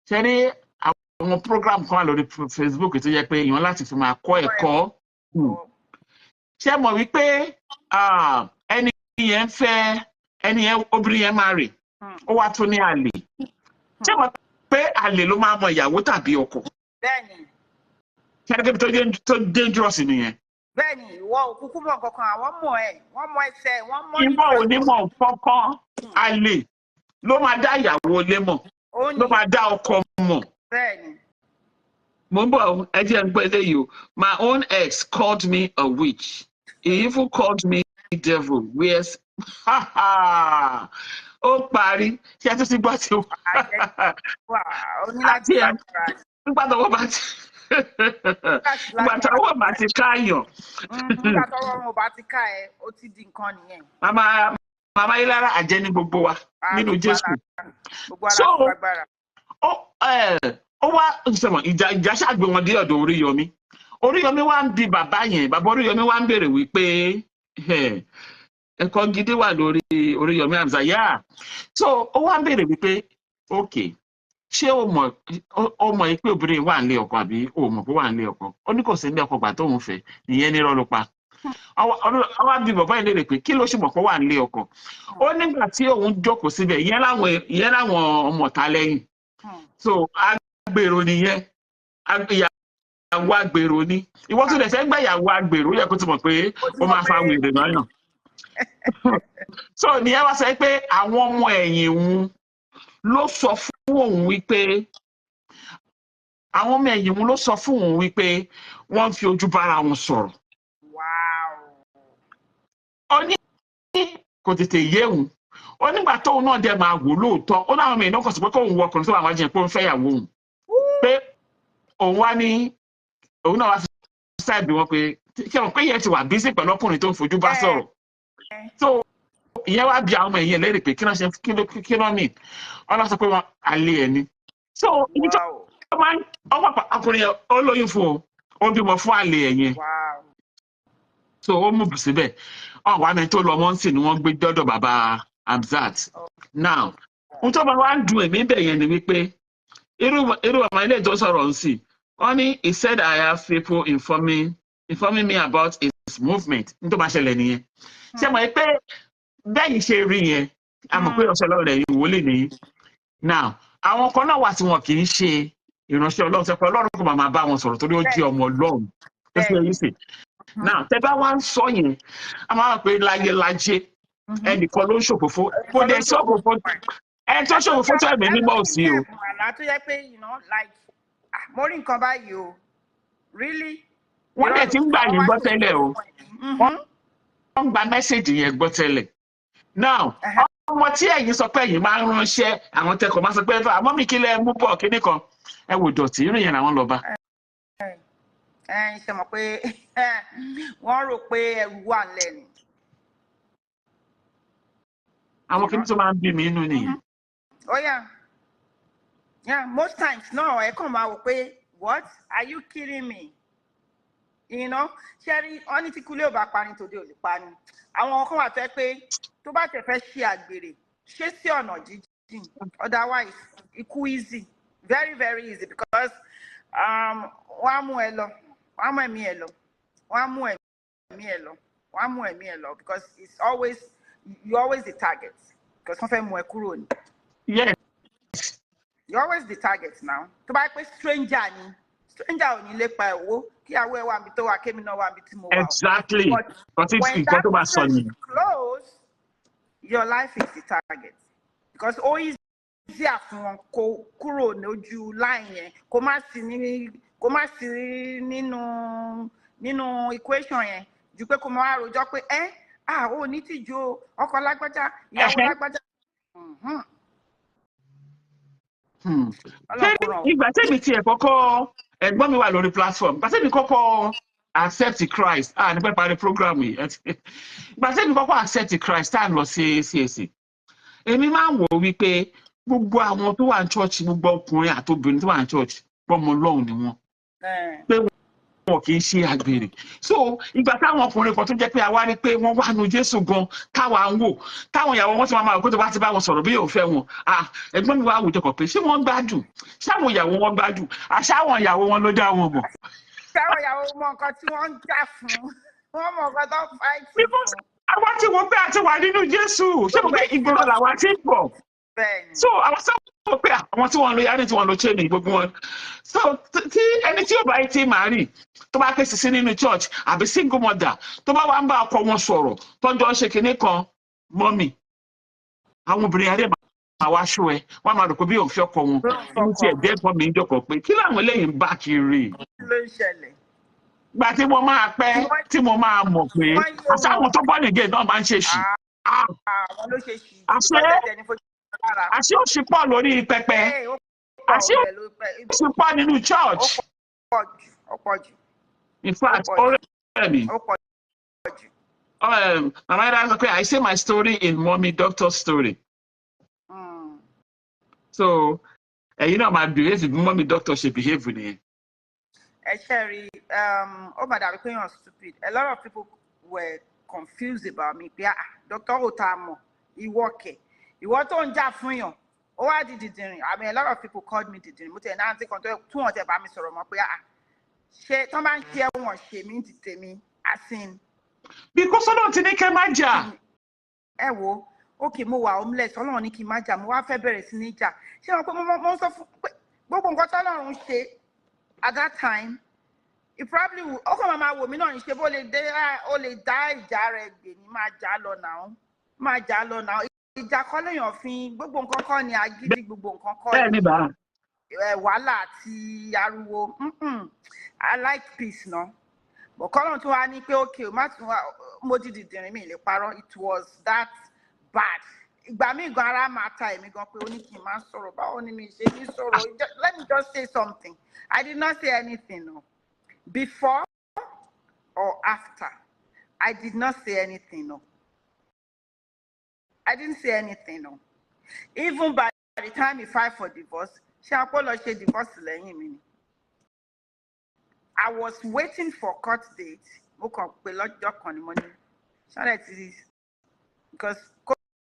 ṣe ní àwọn program kan wà lórí Facebook tó yẹ pé èèyàn láti fi máa kọ́ ẹ̀kọ́ ṣe mọ̀ wípé ẹni yẹn obìnrin yẹn máa rè ó wá tó ní àlè ṣe mọ̀ pé àlè ló máa mọ ìyàwó tàbí ọkọ. Bẹ́ẹ̀ni. Ṣé tó dangerous nìyẹn. Bẹ́ẹ̀ni ìwọ òkúkú mọ̀ kankan àwọn mọ̀ ẹ́ wọ́n mọ̀ ẹsẹ̀ wọ́n mọ̀. Ìmọ̀ onímọ̀ kankan àlè ló máa dá ìyàwó lé mọ̀ ló máa dá ọkọ mọ̀. Bẹ́ẹ̀ni. Mo ń bọ̀ ẹ jẹ́ ń gbọ́ eléyìí o. My own ex called me a witch. He even called me devil. Where's ó parí ṣé ẹ tún ti gbọ́ tí ó àti ẹ nígbà tó wọ́n bá ti. Nígbà tọ́wọ́ bá ti káyàn. Nígbà tọ́wọ́ wọn bá ti ká ẹ, ó ti di nǹkan nìyẹn. Màmá Ayilara àjẹ́ ní gbogbo wa nínú Jésù. So ó wá ìjà ṣàgbé wọn dé ọ̀dọ̀ Oríyọmí. Oríyọmí wá ń bi bàbá yẹn, bàbá Oríyọmí wá ń béèrè wípé ẹ̀kọ́ gidi wà lórí Oríyọmí Hamzat. Yeah. So ó wá ń béèrè wípé okay. Ṣé o mọ̀ pé obìnrin wà nílé ọkọ àbí o mọ̀ pé wà nílé ọkọ? Ó ní kò sí nílé ọkọ gbà tóun fẹ́, ìyẹn ní irọ́ ló pa. àwa bí bàbá yìí lè pé kí ló ṣe mọ̀ pé wà nílé ọkọ ó nígbà tí òun jókòó síbẹ̀ ìyẹn láwọn ọmọ ọ̀tá lẹ́yìn so agbèrò nìyẹn ìyàwó agbèrò ni ìwọ tó lè fẹ́ gbà ìyàwó agbèrò yẹ kó ti mọ̀ pé ó máa fa wèrè náà yàn so nìyẹn wá sọ pé àwọn ọmọ ẹ̀yìn òun ló sọ fún òun wípé àwọn ọmọ ẹ̀yìn òun ló sọ fún òun wípé wọ́n fi ojú bára wọn sọ̀rọ̀. Ó ní kò tètè yé òun ó nígbà tóun náà dẹ̀ máa wò lóòótọ́ ó láwọn ọmọ ìnáwó kan sọ pé kóun wọ ọkùnrin tó wà wájú yẹn pé ó ń fẹ́yàwó òun pé òun wá ní òun náà wá fi ṣáìbì wọn pé kí ọ̀n pé yẹn ti wà bísí pẹ̀lú ọkùnrin tó ń fojú bá sọ̀rọ̀ so ìyẹn wá bí àwọn ọmọ ẹ̀yìn lérè pé kí náà ṣe kí náà mì ọlọ́ sọ pé wọ́n alẹ́ ẹ̀ ni so ibi tó máa ń ọmọ ọkùnrin ó lóyún fún ó bímọ fún àlè ẹ̀yìn so ó mú bù síbẹ̀ ọ̀wá mi tó lọ mọ́ sí ni wọ́n gbé dọ́dọ̀ bàbá Hamzat now ohun tó máa wá ń dùn èmi bẹ̀ yẹn ni wípé irú ọmọ ilé tó sọ̀rọ̀ ń sì wọ́n ní he said I have people informing me about his movement ní tó máa ṣẹlẹ̀ nìyẹn ṣé mo pé bẹ́yìn ṣe rí yẹn àmọ́ pé ọ̀sẹ̀ lọ́rọ̀ rẹ̀ ìwọlé nìyí now àwọn kan náà wà tí wọn kì í ṣe ìránṣẹ́ Ọlọ́run sẹ́pẹ́ Ọlọ́run kò máa bá wọn sọ̀rọ̀ torí ó jẹ́ ọmọ Ọlọ́run tó ṣe yìí sí now tẹ bá wá ń sọ yẹn a máa pè láyé lájẹ ẹnìkan ló ń ṣòfófó kò dé ṣòfófó ẹ tó ṣòfófó tó ẹ̀mí mímọ́ ò sí o. àná tó yẹ pé mo rí nǹkan báyìí o really. wọ́n dẹ̀ ti ń gbà yín gbọ́ tẹ́lẹ̀ o wọ́n ń gba mẹ́sẹ̀gì yẹn gbọ́ tẹ́lẹ̀ now ọmọ tí ẹ̀yin sọ pé ẹ̀yin máa ń ránṣẹ́ àwọn tẹkọ̀ máa sọ pé àmọ́ mi kí lẹ mú bọ̀ kíní kan ẹ wò dọ̀tí ìrìn yẹn làwọn lọ bá. ṣe mọ̀ pé wọ́n rò pé ẹrù wà lẹ́nu. àwọn kìíní tó máa ń bí mi inú nìyí. Oh yeah, most times náà ẹ kàn máa wò pé what are you kidding me? You know, ṣẹ́rí wọ́n ní tí kúlé ò bá parí tòde ò lè parí àwọn kan wà fẹ́ pé tó bá tẹ̀ fẹ́ ṣe àgbèrè ṣé sí ọ̀nà jíjìn otherwise ikú easy very very easy because wọ́n á mú ẹ lọ wọ́n á mú ẹ̀mí ẹ lọ wọ́n á mú ẹ̀mí ẹ lọ wọ́n á mú ẹ̀mí ẹ lọ because it's always you always the target because wọ́n fẹ́ mú ẹ kúrò ní. Yes. You always the target now tó bá pẹ́ stranger ò ní lépa owó kí àwọ̀ ẹ̀ wà níbi tó wà kémi náà wà níbi tí mo wà. Exactly. But nǹkan tó máa sọ nìyẹn. Close, your life is the target because ó easy fún wọn kó kúrò lójú line yẹn kó má sí nínú equation yẹn ju pé kó máa rojọ́ pé ó ní tìjú ọkọ lágbájá ìyàwó lágbájá. Ìgbà tẹ́mi tiẹ̀ kọ́kọ́ ẹ̀gbọ́n mi wà lórí platform ìgbà tẹ́mi kọ́kọ́ accept Christ nípa ìparí program yìí ìgbà tẹ́mi kọ́kọ́ accept Christ tá à ń lọ sí CAC èmi máa ń wò wípé gbogbo àwọn tó wà ní church gbogbo ọkùnrin àti obìnrin tó wà ní church pọ́nmọ Ọlọ́run ni wọ́n pé wọn kì í ṣe àgbèrè so ìgbà táwọn ọkùnrin kan tó jẹ́ pé àwa rí pé wọ́n wà nù Jésù gan táwa ń wò táwọn ìyàwó wọn ti máa kó tó bá ti bá wọn sọ̀rọ̀ bí yóò fẹ́ wọn ẹ̀gbọ́n mi wá àwùjọ kan pé ṣé wọ́n gbádùn ṣáwọn ìyàwó wọn gbádùn àṣàwọn ìyàwó wọn ló dá wọn mọ̀. ṣáwọn ìyàwó mọ nǹkan tí wọ́n ń jà fún wọn mọ nǹkan tó ń fight fún. àwa tí wọ́n pé àti wà nínú Jésù ṣé mo pé ìgboro làwa ti ń bọ̀ so àwọn sọ pé àwọn tí wọ́n lo yára tí wọ́n lo chain gbogbo wọn so tí ẹni tí yóò bá yìí ti máa rí tó bá pèsè sí nínú church àbí single mother tó bá wà ń bá ọkọ wọn sọ̀rọ̀ tọ́jọ́ ṣe kinní kan mọ́mì àwọn obìnrin adé máa wá ṣó ẹ wọ́n máa rò pé bí òun fi ọkọ wọn ní ti ẹ̀dẹ́ ẹ̀gbọ́n mi ń jọkọ̀ pé kí làwọn eléyìí ń bá kiri. ló ń ṣẹlẹ̀. Gba tí mo máa pẹ́ tí mo máa mọ̀ pé àṣàwọn tó bọ́ nìgẹ̀ náà máa ń ṣe ṣì. àwọn ló ṣe ṣì. àṣé òṣì pọ̀ lórí pẹpẹ àṣé òṣì pọ̀ nínú church. ó pọ̀ jù. In fact, already. Mama Ida sọ pé I say my story in mommy doctor's story. So, you know my behavior, mommy doctor ṣe behave nìyẹn. Sherry, ó mà dàbí pé you're stupid. A lot of people were confused about me. Dr. Otamo, ìwọ tó ń jà fún yàn. Ó wá di dìdìrìn. I mean, a lot of people called me dìdìrìn. Mo tẹ̀ náà ti kàn tó tún wọn tẹ̀ bá mi sọ̀rọ̀ mọ́ pé ṣé tán bá ń kí ẹ̀wọ̀n ṣe mí ti tèmi as in Because I don't think I can jà. Okay, mo wà homeless, Ọlọ́run ní kí n má jà, mo wá fẹ́ bẹ̀rẹ̀ sí ní jà. Ṣé wọn pé mo sọ fún pé gbogbo nǹkan tí Ọlọ́run ṣe at that time, it probably will. Okay, mama wò mí náà ní ṣe bó lè dá ìjà rẹ̀ gbè ní máa jà lọ náà. Ìjà kọ́ lèèyàn fi gbogbo nǹkan kọ́ ni agídí, gbogbo nǹkan kọ́ ni wàhálà àti ariwo. I like peace náà. But kọ́lọ́n tó wá ní pé okay, má tún wá mo dìdìrín mi lè parọ́, it was that bad. Ìgbà míì gan ara máa ta èmi gan pé ó ní kí n má sọ̀rọ̀, báwo ni mi ṣe ní sọ̀rọ̀? Let me just say something. I did not say anything, no. Before or after, I did not say anything, no. I didn't say anything, no. Even by the time he filed for divorce, she apologized divorce lẹ́yìn mi ni. I was waiting for court date. Because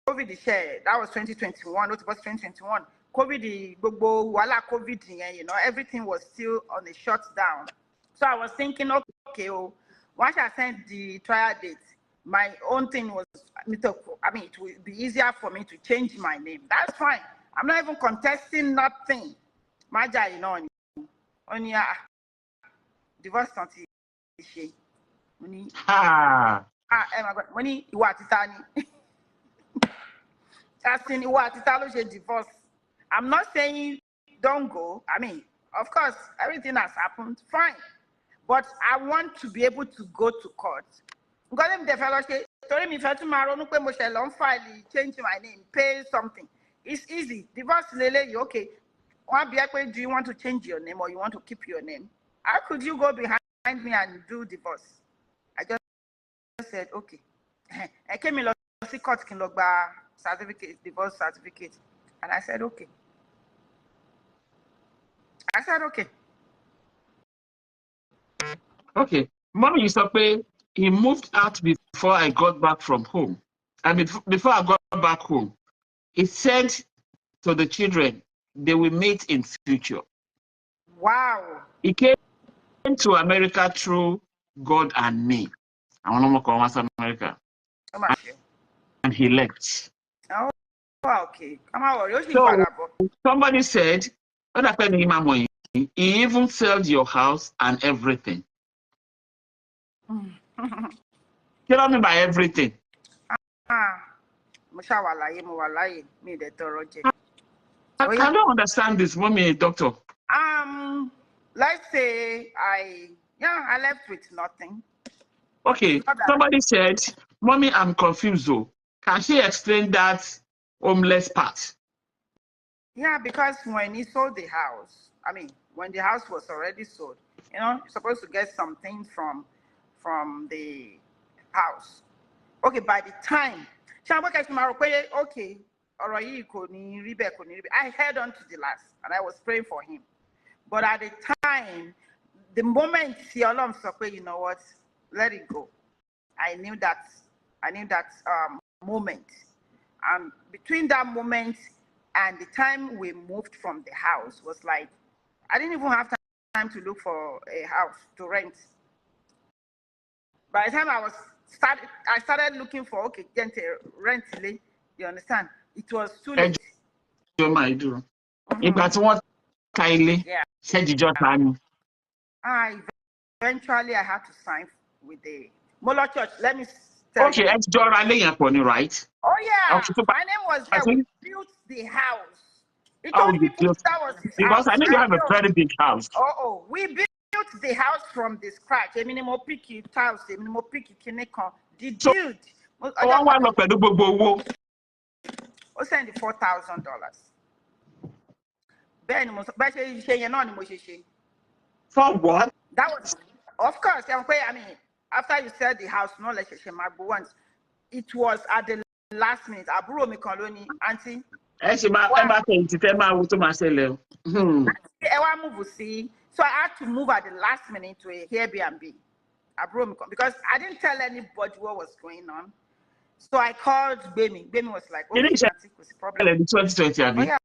COVID share, that was 2021. What was 2021? COVID, COVID, everything was still on a shutdown. So I was thinking, okay, once I sent the trial date, my own thing was, I mean, it would be easier for me to change my name. That's fine. I'm not even contesting nothing. Maja, only divorce until she. Money. My God, money. You want it, asking you what it divorce. I'm not saying don't go. I mean, of course, everything has happened. Fine. But I want to be able to go to court. Got him the fellowship. Told me if tomorrow no pay mo shall file, change my name, pay something. It's easy. Divorce lele, you okay? Do you want to change your name or you want to keep your name? How could you go behind me and do divorce? I just said okay. I came in see court can log certificate, divorce certificate, and I said okay. Okay, mommy used to say he moved out before I got back from home. And before I got back home, he said to the children, they will meet in future. Wow. He came to America through God and me. I want to come to America. And he left. Oh, okay. So somebody said, he even sold your house and everything. Tell me by everything. I don't understand this, mommy, doctor. Let's say I left with nothing. Okay, somebody said, mommy, I'm confused though. Can she explain that homeless part? Yeah, because when he sold the house, I mean, when the house was already sold, you're supposed to get something from the house. Okay, by the time, okay, I held on to the last and I was praying for him. But at the time, the moment you know what, let it go. I knew that moment. Between that moment and the time we moved from the house was like, I didn't even have time to look for a house to rent. By the time I started looking for rent, you understand? It was too late. Eventually I had to sign with the Molo Church. Let me tell you. Right? Oh yeah, my name was there. We built the house. He told people that was his because house. I need to have a very big house. We built the house from the scratch. The dude. Send the $4,000. For what? That was, of course. I mean, after you sell the house, no less once. It was at the last minute. Aburo mi koloni, auntie. So I had to move at the last minute to a Airbnb. Because I didn't tell anybody what was going on. So I called Bemi. Bemi was like, okay, auntie, what's the problem? 2020, oh, yeah.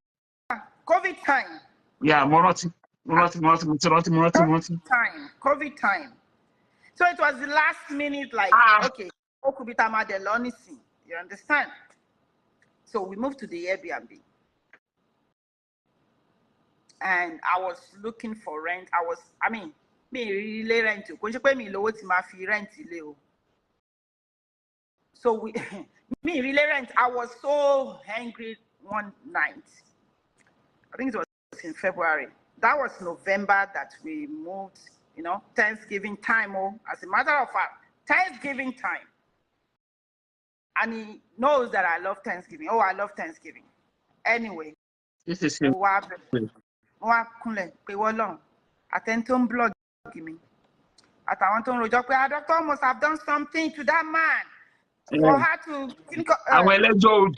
COVID time. Yeah, COVID time. So So it was the last minute, like, okay, you understand? So we moved to the Airbnb. And I was looking for rent. Me really rent. So we, me really rent. I was so angry one night. I think it was in February. That was November that we moved, you know, Thanksgiving time. Oh, as a matter of fact, Thanksgiving time. And he knows that I love Thanksgiving. Oh, I love Thanksgiving. Anyway. This is him. Blog me. Our doctor must have done something to that man for her to think. I will let you.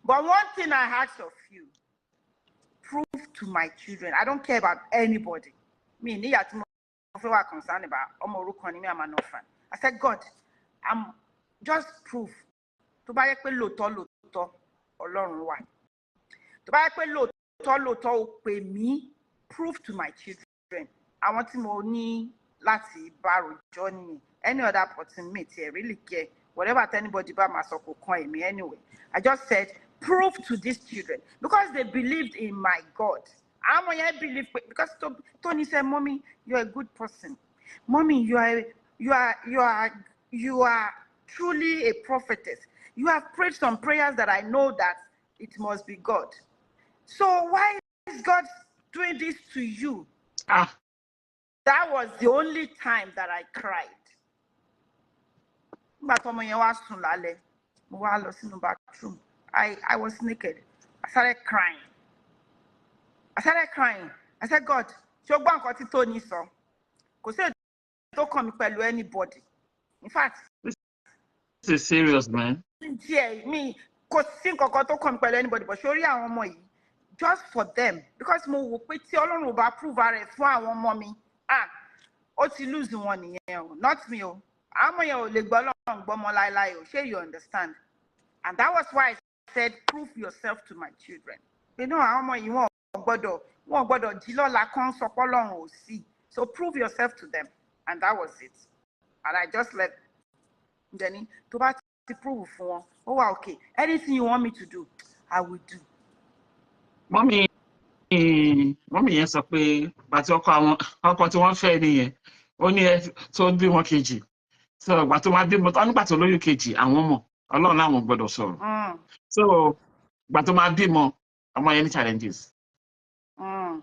Well, but one thing I ask of you, prove to my children, I don't care about anybody. Me, concerned about I'm an orphan. I said, God, I'm just proof. To buy a loto Ọlọ́run wà. To buy a loto pay me, prove to my children. I want money láti borrow journey. Any other person meet here really care. Whatever anybody by my circle coin me anyway. I just said, prove to these children because they believed in my God. I believe because Tony said, "Mommy, you're a good person. Mommy, you are truly a prophetess. You have prayed some prayers that I know that it must be God. So why is God doing this to you?" That was the only time that I cried. I was naked. I started crying. I said, God, Tony saw. Don't come anybody. In fact, this is serious, man. Yeah, me, anybody, but surely just for them. Because mo will approve for our mommy. Lose one not me. You understand? And that was why I said, prove yourself to my children. You know, you want so prove yourself to them. And that was it. And I just let Jenny to prove for, oh, okay, anything you want me to do, I will do. Mommy, yes, okay, but how to one fair nìyẹn. Only so be one kg. So, but to my be but only but to low kg and one more. Alone now one gbọ́dọ̀ sọ̀rọ̀. So, but to my be more, any challenges. So,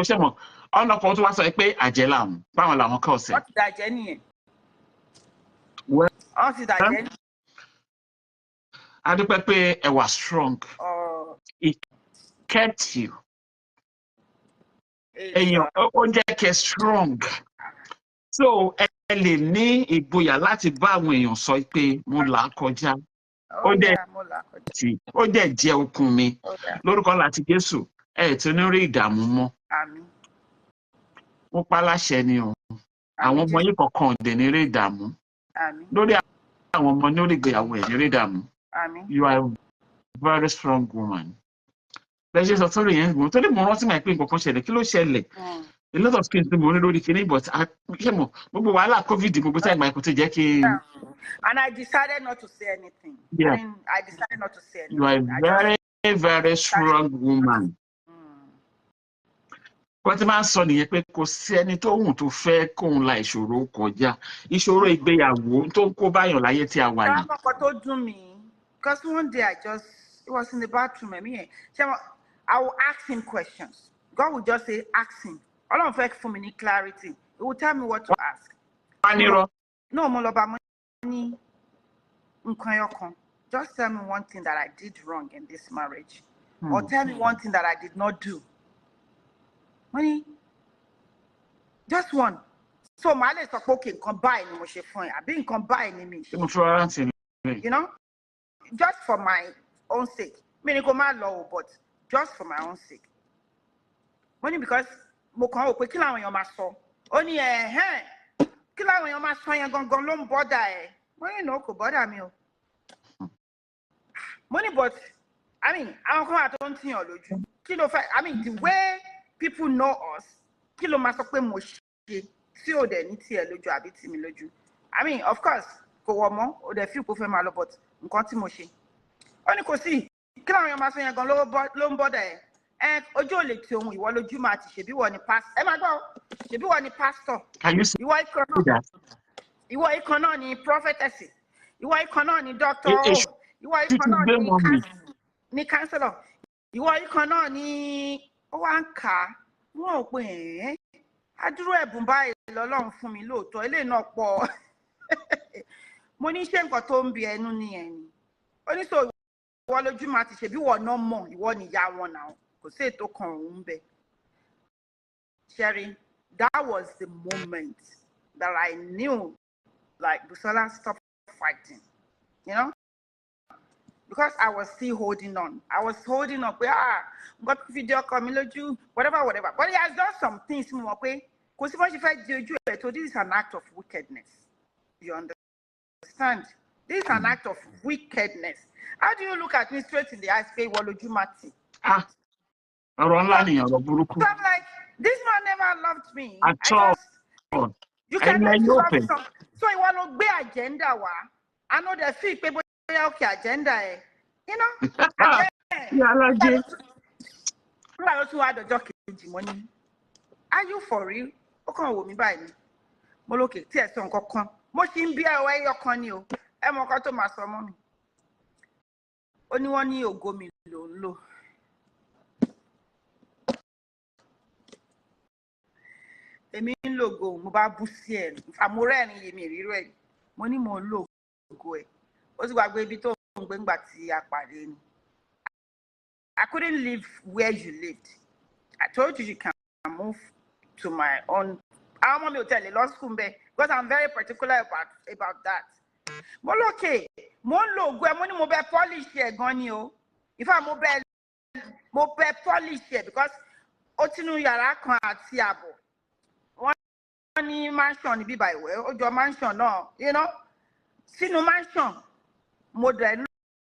Shemo, on the photo was like pay ajelam. Báwo làwọn kọ́ ọ̀sẹ̀. What did I Jenny? Well, what did I Jenny? I do pay it was strong. It kept you. And your own get strong. So, ẹ lè ní ìgboyà láti bá àwọn èèyàn sọ pé mo là kọjá. Ó dẹ̀ jẹ́ okun mi. Lórúkọ láti Jésù, ẹ ti ní rí ìdààmú mọ́. Mo pa láṣẹ ni o. Àwọn ọmọ yìí kọ̀ọ̀kan dẹ̀ ní rí ìdààmú. Lórí àwọn ọmọ ní orí ìgbéyàwó ẹ̀ ní rí ìdààmú. You are a very strong woman. Lẹ́yìn sọ sọ́rọ̀ yẹn gbọ́n tó lè mọ rántí máa pé nǹkan kan ṣẹlẹ̀ kí ló ṣẹlẹ̀? A lot of things mo rí lórí kìíní but gbogbo wàhálà COVID gbogbo táyì máa kò tó jẹ́ kí. And I decided not to say anything. Yeah. I decided not to say anything. You are a very, very strong woman. Wọ́n ti máa ń sọ nìyẹn pé kò sí ẹni tó hùn tó fẹ́ kóun la ìṣòro kọjá. Ìṣòro ìgbéyàwó tó ń kó báyàn láyé tí a wà yìí. Ọkọ̀ tó dùn mí because one day it was in the bathroom. I will ask him questions. God will just say, ask him. I don't fẹ́ fún mi ní clarity. He will tell me what to ask. No, mo lọ bá mo ní nǹkan ẹyọkan. Just tell me one thing that I did wrong in this marriage. Or tell me one thing that I did not do. Money, just one. So my lè sọ pé okay, nǹkan báyìí ni mo ṣe fún ẹ, àbí nǹkan báyìí ni mi ṣe. You know, just for my own sake. Mi ni kò má lọ but just for my own sake. Money because mo kàn wò pé kí làwọn èèyàn máa sọ. Ó ní kí làwọn èèyàn máa sọ yẹn gangan ló ń bọ́dà ẹ̀. Money no kò bọ́dà mi o. Money but I mean, I don't think I mean, the way people know us, kilo masope moshi, si o de ni ti e loju abi ti mi loju. I mean, of course, ko wo mo, o de feel ko fe ma lo, but nkan ti mo se. Oni ko si, kí làwọn èèyàn máa sọ yẹn gan ló ń bọ́dà ẹ̀. Ojú ò lè ti ohun ìwọ lójú máa ti ṣèbí wọ ni pásítọ̀. Ẹ máa gbọ́, ṣèbí wọ ni pásítọ̀. Ìwọ ikọ̀ náà ni prophetess. Ìwọ ikọ̀ náà ni doctor. Ìwọ ikọ̀ náà ni counselor. Ìwọ ikọ̀ náà ni ó wá ń kà á. Wọ́n ò pé adúrú ẹ̀bùn báyìí lọ́lọ́run fún mi lóòótọ́. Eléyìí náà pọ̀. Mo ní ṣé nǹkan tó ń bi ẹnu nìyẹn ni. Ó ní sọ ìwọ lójú máa ti ṣe bí wọ́n náà mọ̀ ìwọ nìyá wọn náà kò sí ètò kan òun bẹ́ẹ̀. Sherry, that was the moment that I knew, like, Busola, stop fighting, you know, because I was still holding on. I was holding on. Got video coming lójú, whatever. But he has done some things. Because this is an act of wickedness. You understand? This is an act of wickedness. How do you look at me straight in the eyes, say, "Woloju mati"? I'm like, this man never loved me. You cannot love some. So you want to be agenda, I know the fee people okay agenda, you know. Money. Are you for real? Okay, with me by me. Moloke, tears on cockon. Motion be away your conio. I'm a to my son. Only 1 year go me low. Èmi ń logo mo bá bú sí ẹ àmúrẹ ẹ̀rín yèmí rírọ ẹ mo ní mo logo ẹ ó sì gbàgbé ibi tó ń gbé ńgbà tí a pàdé ni. I couldn't live where you lived. I told you can move to my own. Àwọn ọmọ mi ò tẹ̀lé lọ school mbẹ because I'm very particular about that. Mo lókè mo ń logo ẹ mo ní mo bẹ polish ẹ gan ni o. In fact mo bẹ polish ẹ because ó tinú yàrá kan àti àbọ̀. Ní mansion níbí by way ó jọ mansion náà, you know, sínú mansion mo dẹ̀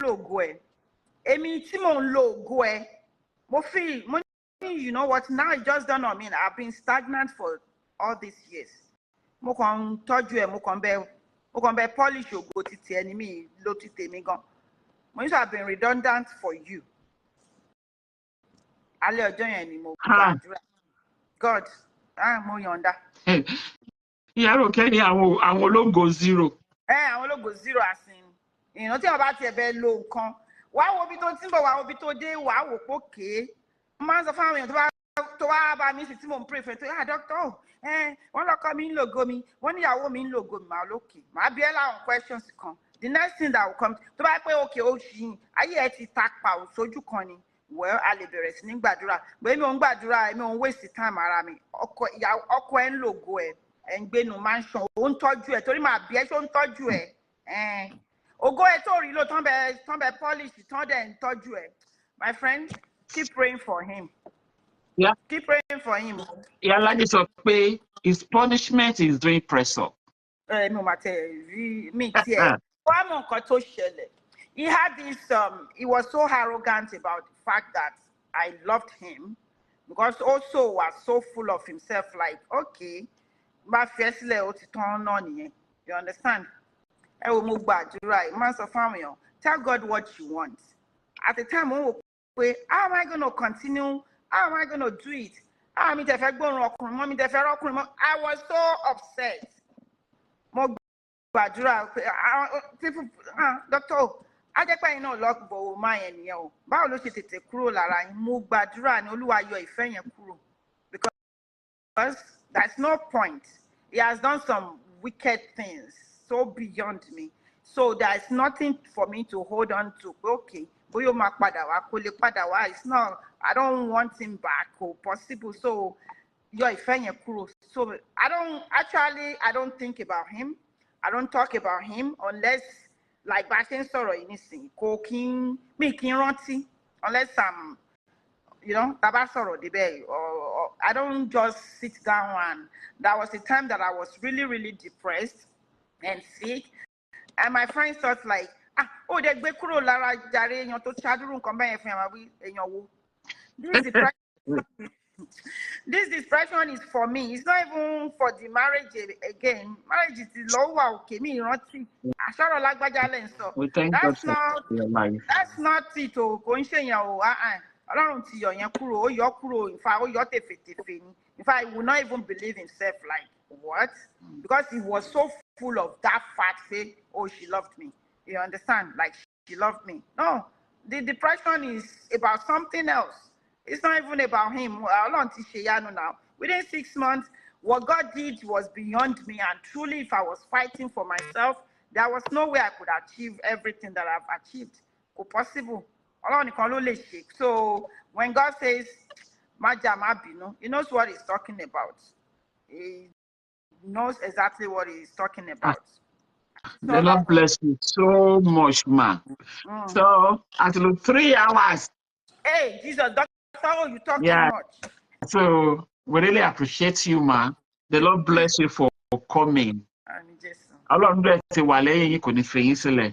logo ẹ̀ èmi tí mo ń logo ẹ̀ mo feel mo ní you know what now it just dawned on me I've been stagnant for all these years mo kàn tọ́jú ẹ̀ mo kàn bẹ polish ògo títí ẹni mi ló ti tèmi gan mo ní so I've been redundant for you. Alẹ́ ọjọ́ yẹn ni mo gbàdúrà God mo yọ̀ǹda. Ìyàrá òkè ni àwọn ológo zero. Àwọn ológo zero àsìn. Ìran tí wọ́n bá tiẹ̀ bẹ́ẹ̀ lo nǹkan. Wàá wo ibi tó ti ń bọ̀, wàá wo ibi tó dé, wàá wò pókè. Mo máa ń sọ fún àwọn èèyàn tó wá bá mi sí tí mò ń pray fún ẹ tó doctor wọ́n lọ́kọ mi ń lògo mi, wọ́n níyàwó mi ń lògo mi, màá lókè. Màá bí ẹ láwọn questions kan. The next thing that will come tó bá pé òkè ó ṣì yín, ayé ẹ ti ta pa òṣojú kan ni. Well, a lè bẹ̀rẹ̀ sí ní gbàdúrà. But èmi ò ń gbàdúrà, èmi ò ń waste time ara mi. Ọkọ ẹ ń lògo ẹ ń gbénu mansion, ó ń tọ́jú ẹ torí màá bí ẹ ṣó ń tọ́jú ẹ. Ògo ẹ tó rí ló tán bẹ polish tán dẹ̀ ń tọ́jú ẹ. My friend, keep praying for him. Yeah. Keep praying for him. Yeah, like it's okay. His punishment is doing press up. Mi ò mà tẹ̀ rí mi tiẹ̀. Wọ́n mọ̀ nǹkan tó ṣẹlẹ̀. He had this, he was so arrogant about the fact that I loved him because also was so full of himself, like, okay, you understand? Tell God what you want. At the time, how am I going to continue? How am I going to do it? I was so upset. People, doctor, ajẹ́pẹ́ iná lọ́gbọ̀ ọmọ yẹn nìyẹn o báwo ló ṣe tètè kúrò lára yín mo gbàdúrà ní Olúwa yọ ìfẹ́ yẹn kúrò because there's no point. He has done some wicked things so beyond me, so there's nothing for me to hold on to. Okay, bóyá ó máa padà wá kó lè padà wá, it's not, I don't want him back or possible, so yọ ìfẹ́ yẹn kúrò. So I don't think about him, I don't talk about him unless like back in sorrow anything, cooking, making ranty, unless you know, tabasoro debe, or I don't just sit down. And that was the time that I was really, really depressed and sick. And my friends thought like ó dẹ̀ gbé kúrò lára jàre èèyàn tó ṣàdúró nǹkan bẹ́ẹ̀ fún yàrá wí èèyàn wo. This depression is for me. It's not even for the marriage again. Marriage is low. Okay, me rántí. Àṣọrọ̀ lágbájá lẹ́ ń sọ. We thank God for your life. That's not it. Kò ń ṣe yẹn o. Ọlọ́run ti yọ yẹn kúrò. Ó yọ kúrò. In fact, ó yọ tèfètèfè ni. In fact, he would not even believe himself. Like what? Because he was so full of that fact. Say, oh, she loved me. You understand? Like she loved me. No, the depression is about something else. It's not even about him. Now, within 6 months, what God did was beyond me. And truly, if I was fighting for myself, there was no way I could achieve everything that I've achieved. Possible. So when God says, he knows what he's talking about. He knows exactly what he's talking about. The Lord bless you so much, man. So, until 3 hours. Hey, Jesus, you talk too much. So we really appreciate you, man. The Lord bless you for coming. Ọlọ́run dẹ̀ ti wà lẹ́yìn yín kò ní fi yín sílẹ̀.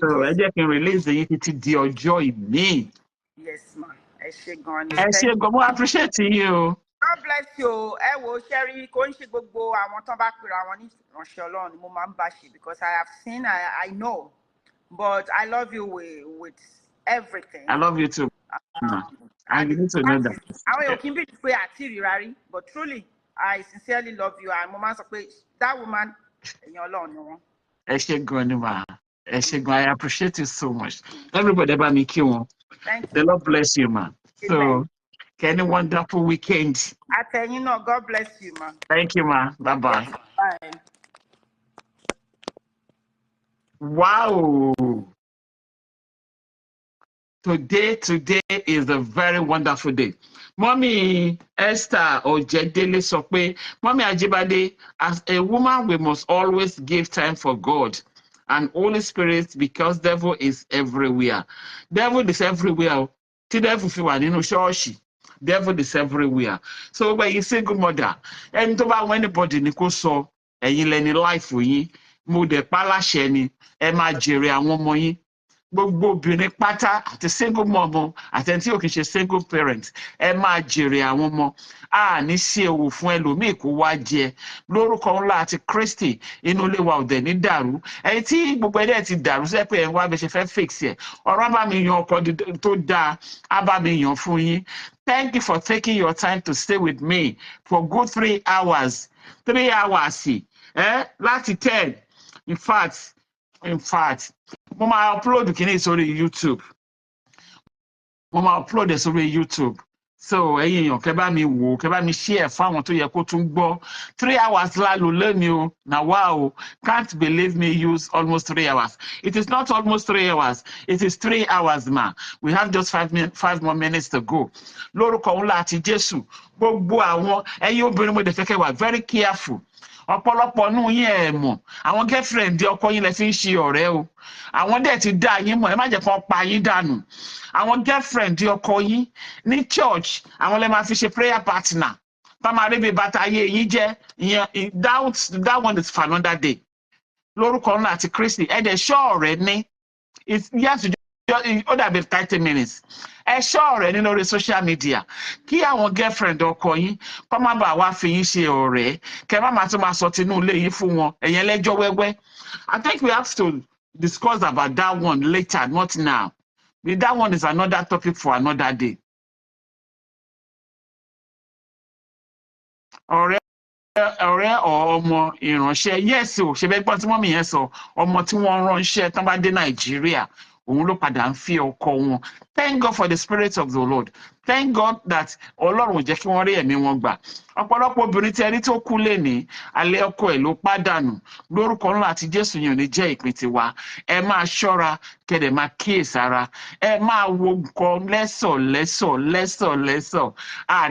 So ẹ jẹ́ kí n release yín títí di ọjọ́ ìmí. Yes, ma. Ẹ ṣé gan ni. Ẹ ṣé gan, mo appreciate you. God bless you. Ẹ wo Sherry kò ń ṣe gbogbo àwọn tó bá pera wọn ní ìránṣẹ́ Ọlọ́run ni mo máa ń bá ṣe because I have seen, I know, but I love you with everything. I love you too. And you need to know that. Àwọn èèyàn kì í bí pé àti ìrírá rí, but truly, I sincerely love you. And mo máa ń sọ pé that woman, èèyàn Ọlọ́run ni wọ́n. Ẹ ṣé gan ni ma. Ẹ ṣé gan. I appreciate you so much. Everybody bá mi kí wọn. Thank you. The Lord bless you, ma. So, any wonderful weekend. Àtẹ̀yìn náà, God bless you, ma. Thank you, ma. Bye-bye. Bye. Wow. Today is a very wonderful day. Mommy Esther Ojedele sọ pé, Mommy Ajibade, as a woman, we must always give time for God and Holy Spirit because devil is everywhere. Devil is everywhere. Tí devil fi wà nínú ṣọ́ọ̀ṣì. Devil is everywhere. So when you say good mother, ẹni tó bá wọ́n anybody ní kó sọ, ẹ̀yin lẹni life yín, mo dẹ̀ pa láṣẹ ni, ẹ máa jèrè àwọn ọmọ yín. Gbogbo obìnrin pátá àti single mom àti ẹni tí ò kì í ṣe single parent ẹ máa jèrè àwọn ọmọ a ní sí ewu fún ẹlòmíì kó wá jẹ lórúkọ ńlá àti Kristi inú ilé wa ò dẹ̀ ní dàrú ẹni tí gbogbo ẹdẹ ti dàrú sẹpẹ ẹ ń wá bẹ ṣe fẹ́ fix ẹ ọ̀rọ̀ bá mi yan ọkọ tó dáa á bá mi yan fún yín. Thank you for taking your time to stay with me for good 3 hours. 3 hours láti 10 in fact mo máa upload kìíní sórí YouTube. So ẹ̀yin èèyàn kẹ́ bá mi wò kẹ́ bá mi share fáwọn tó yẹ kó tún gbọ́ 3 hours la lò lónìí o na wow can't believe me use almost 3 hours. It is not almost 3 hours, it is 3 hours ma. We have just 5 more minutes to go. Lórúkọ ńlá àti Jésù gbogbo àwọn ẹ̀yin obìnrin mo dẹ̀ fẹ́ kẹ́ wà very careful. Ọ̀pọ̀lọpọ̀ nù yín ẹ mọ̀ àwọn girlfriend ọkọ yín lẹ fi ń ṣe ọ̀rẹ́ o àwọn dẹ̀ ti dá yín mọ̀ ẹ má jẹ́ kán pa yín dànù àwọn girlfriend ọkọ yín ní church àwọn lẹ máa fi ṣe prayer partner tá máa rí bí bàtà ayé yín jẹ́ ìyẹn that one is for another day lórúkọ ńlá àti Kristi ẹ dẹ̀ ṣọ́ ọ̀rẹ́ ní yes ó dàbí 30 minutes ẹ ṣọ́ ọ̀rẹ́ ní lórí social media kí àwọn girlfriend ọkọ yín kọ́ má bàa wá fi yín ṣe ọ̀rẹ́ kẹ́ má máa tún máa sọ tinú ilé yín fún wọn ẹ̀yẹn lẹ́jọ́ wẹ́wẹ́. I think we have to discuss about that one later, not now. That one is another topic for another day. Ọ̀rẹ́ ọmọ ìránṣẹ́ yes o ṣe bẹ́ẹ̀ gbọ́n tí mọ́mì yẹn sọ ọmọ tí wọ́n ránṣẹ́ tán bá dé Nàìjíríà òun ló padà ń fi ọkọ wọn. Thank God for the spirit of the Lord. Thank God that Ọlọ́run jẹ́ kí wọ́n rí ẹ̀mí wọn gbà. Ọ̀pọ̀lọpọ̀ obìnrin tí ẹni tó kú lénìí alẹ́ ọkọ ẹ̀ ló pàdánù lórúkọ ńlá àti Jésù yẹn ò ní jẹ́ ìpín tiwa. Ẹ máa ṣọ́ra kẹ́dẹ̀ máa kíyèsára. Ẹ máa wo nǹkan lẹ́sọ̀.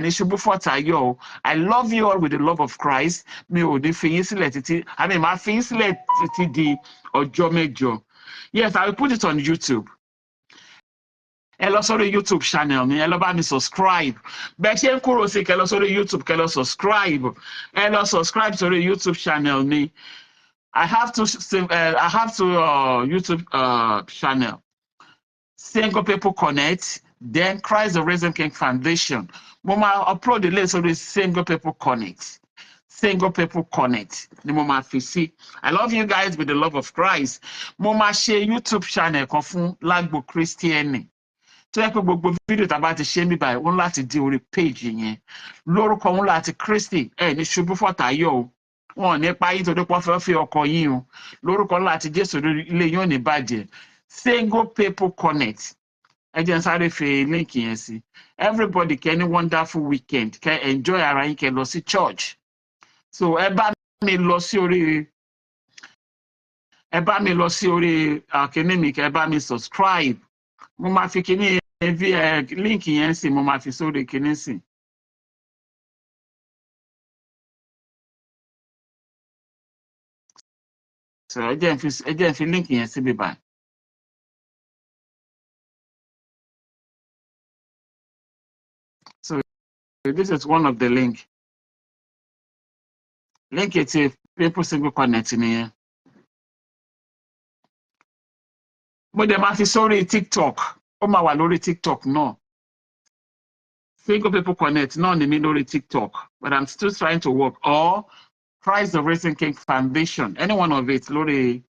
Ní ṣubú fọ́tàyọ̀ o. I love you all with the love of Christ. Mi ò ní fi yín sílẹ̀ títí máa fi yín sílẹ̀ títí di ọjọ́ mẹ́jọ. Yes, I will put it on YouTube. Ẹ lọ sórí YouTube channel mi, ẹ lọ bá mi subscribe. Bẹ́ẹ̀ ṣe ń kúrò sí kẹ́ lọ sórí YouTube kẹ́ lọ subscribe. Ẹ lọ subscribe sórí YouTube channel mi. I have to YouTube channel. Single People Connect, then Christ the Risen King Foundation. Mama upload the list of the Single People Connect. Single People Connect. The Mama Fisi. I love you guys with the love of Christ. Mama share YouTube channel Confun LAGBO KRISTIENI. tó yẹ pé gbogbo fídíò tá a bá ti ṣe mí báyìí wọn láti di orí péjì yẹn lórúkọ wọn láti Christy ní ṣubú fọtàyọ o wọn ò ní pa yín torí pé wọn fẹ́ fi ọkọ yín o lórúkọ láti Jésù ilé yín ò ní bàjẹ́ Single People Connect ẹ jẹ́ n sáré fi líǹkì yẹn sí everybody kẹ́ ní wonderful weekend kẹ́ enjoy ara yín kẹ́ lọ sí church so ẹ bá mi lọ sí orí kíní mi kẹ́ ẹ bá mi subscribe mo máa fi kíní líǹkì yẹn sí mo máa fi sórí kíní sí. So ẹ jẹ́ n fi líǹkì yẹn síbí báyìí. So this is one of the link. Link it to People Single Connect nìyẹn. Mo dẹ̀ máa fi sórí TikTok. Ó máa wà lórí TikTok náà. Single People Connect náà ni mí lórí TikTok. But I'm still trying to work. Or Christ the Risen King Foundation. Any one of it lórí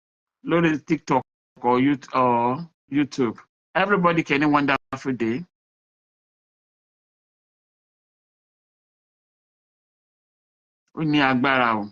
TikTok or YouTube. Everybody can have a wonderful day. Ó ní agbára o.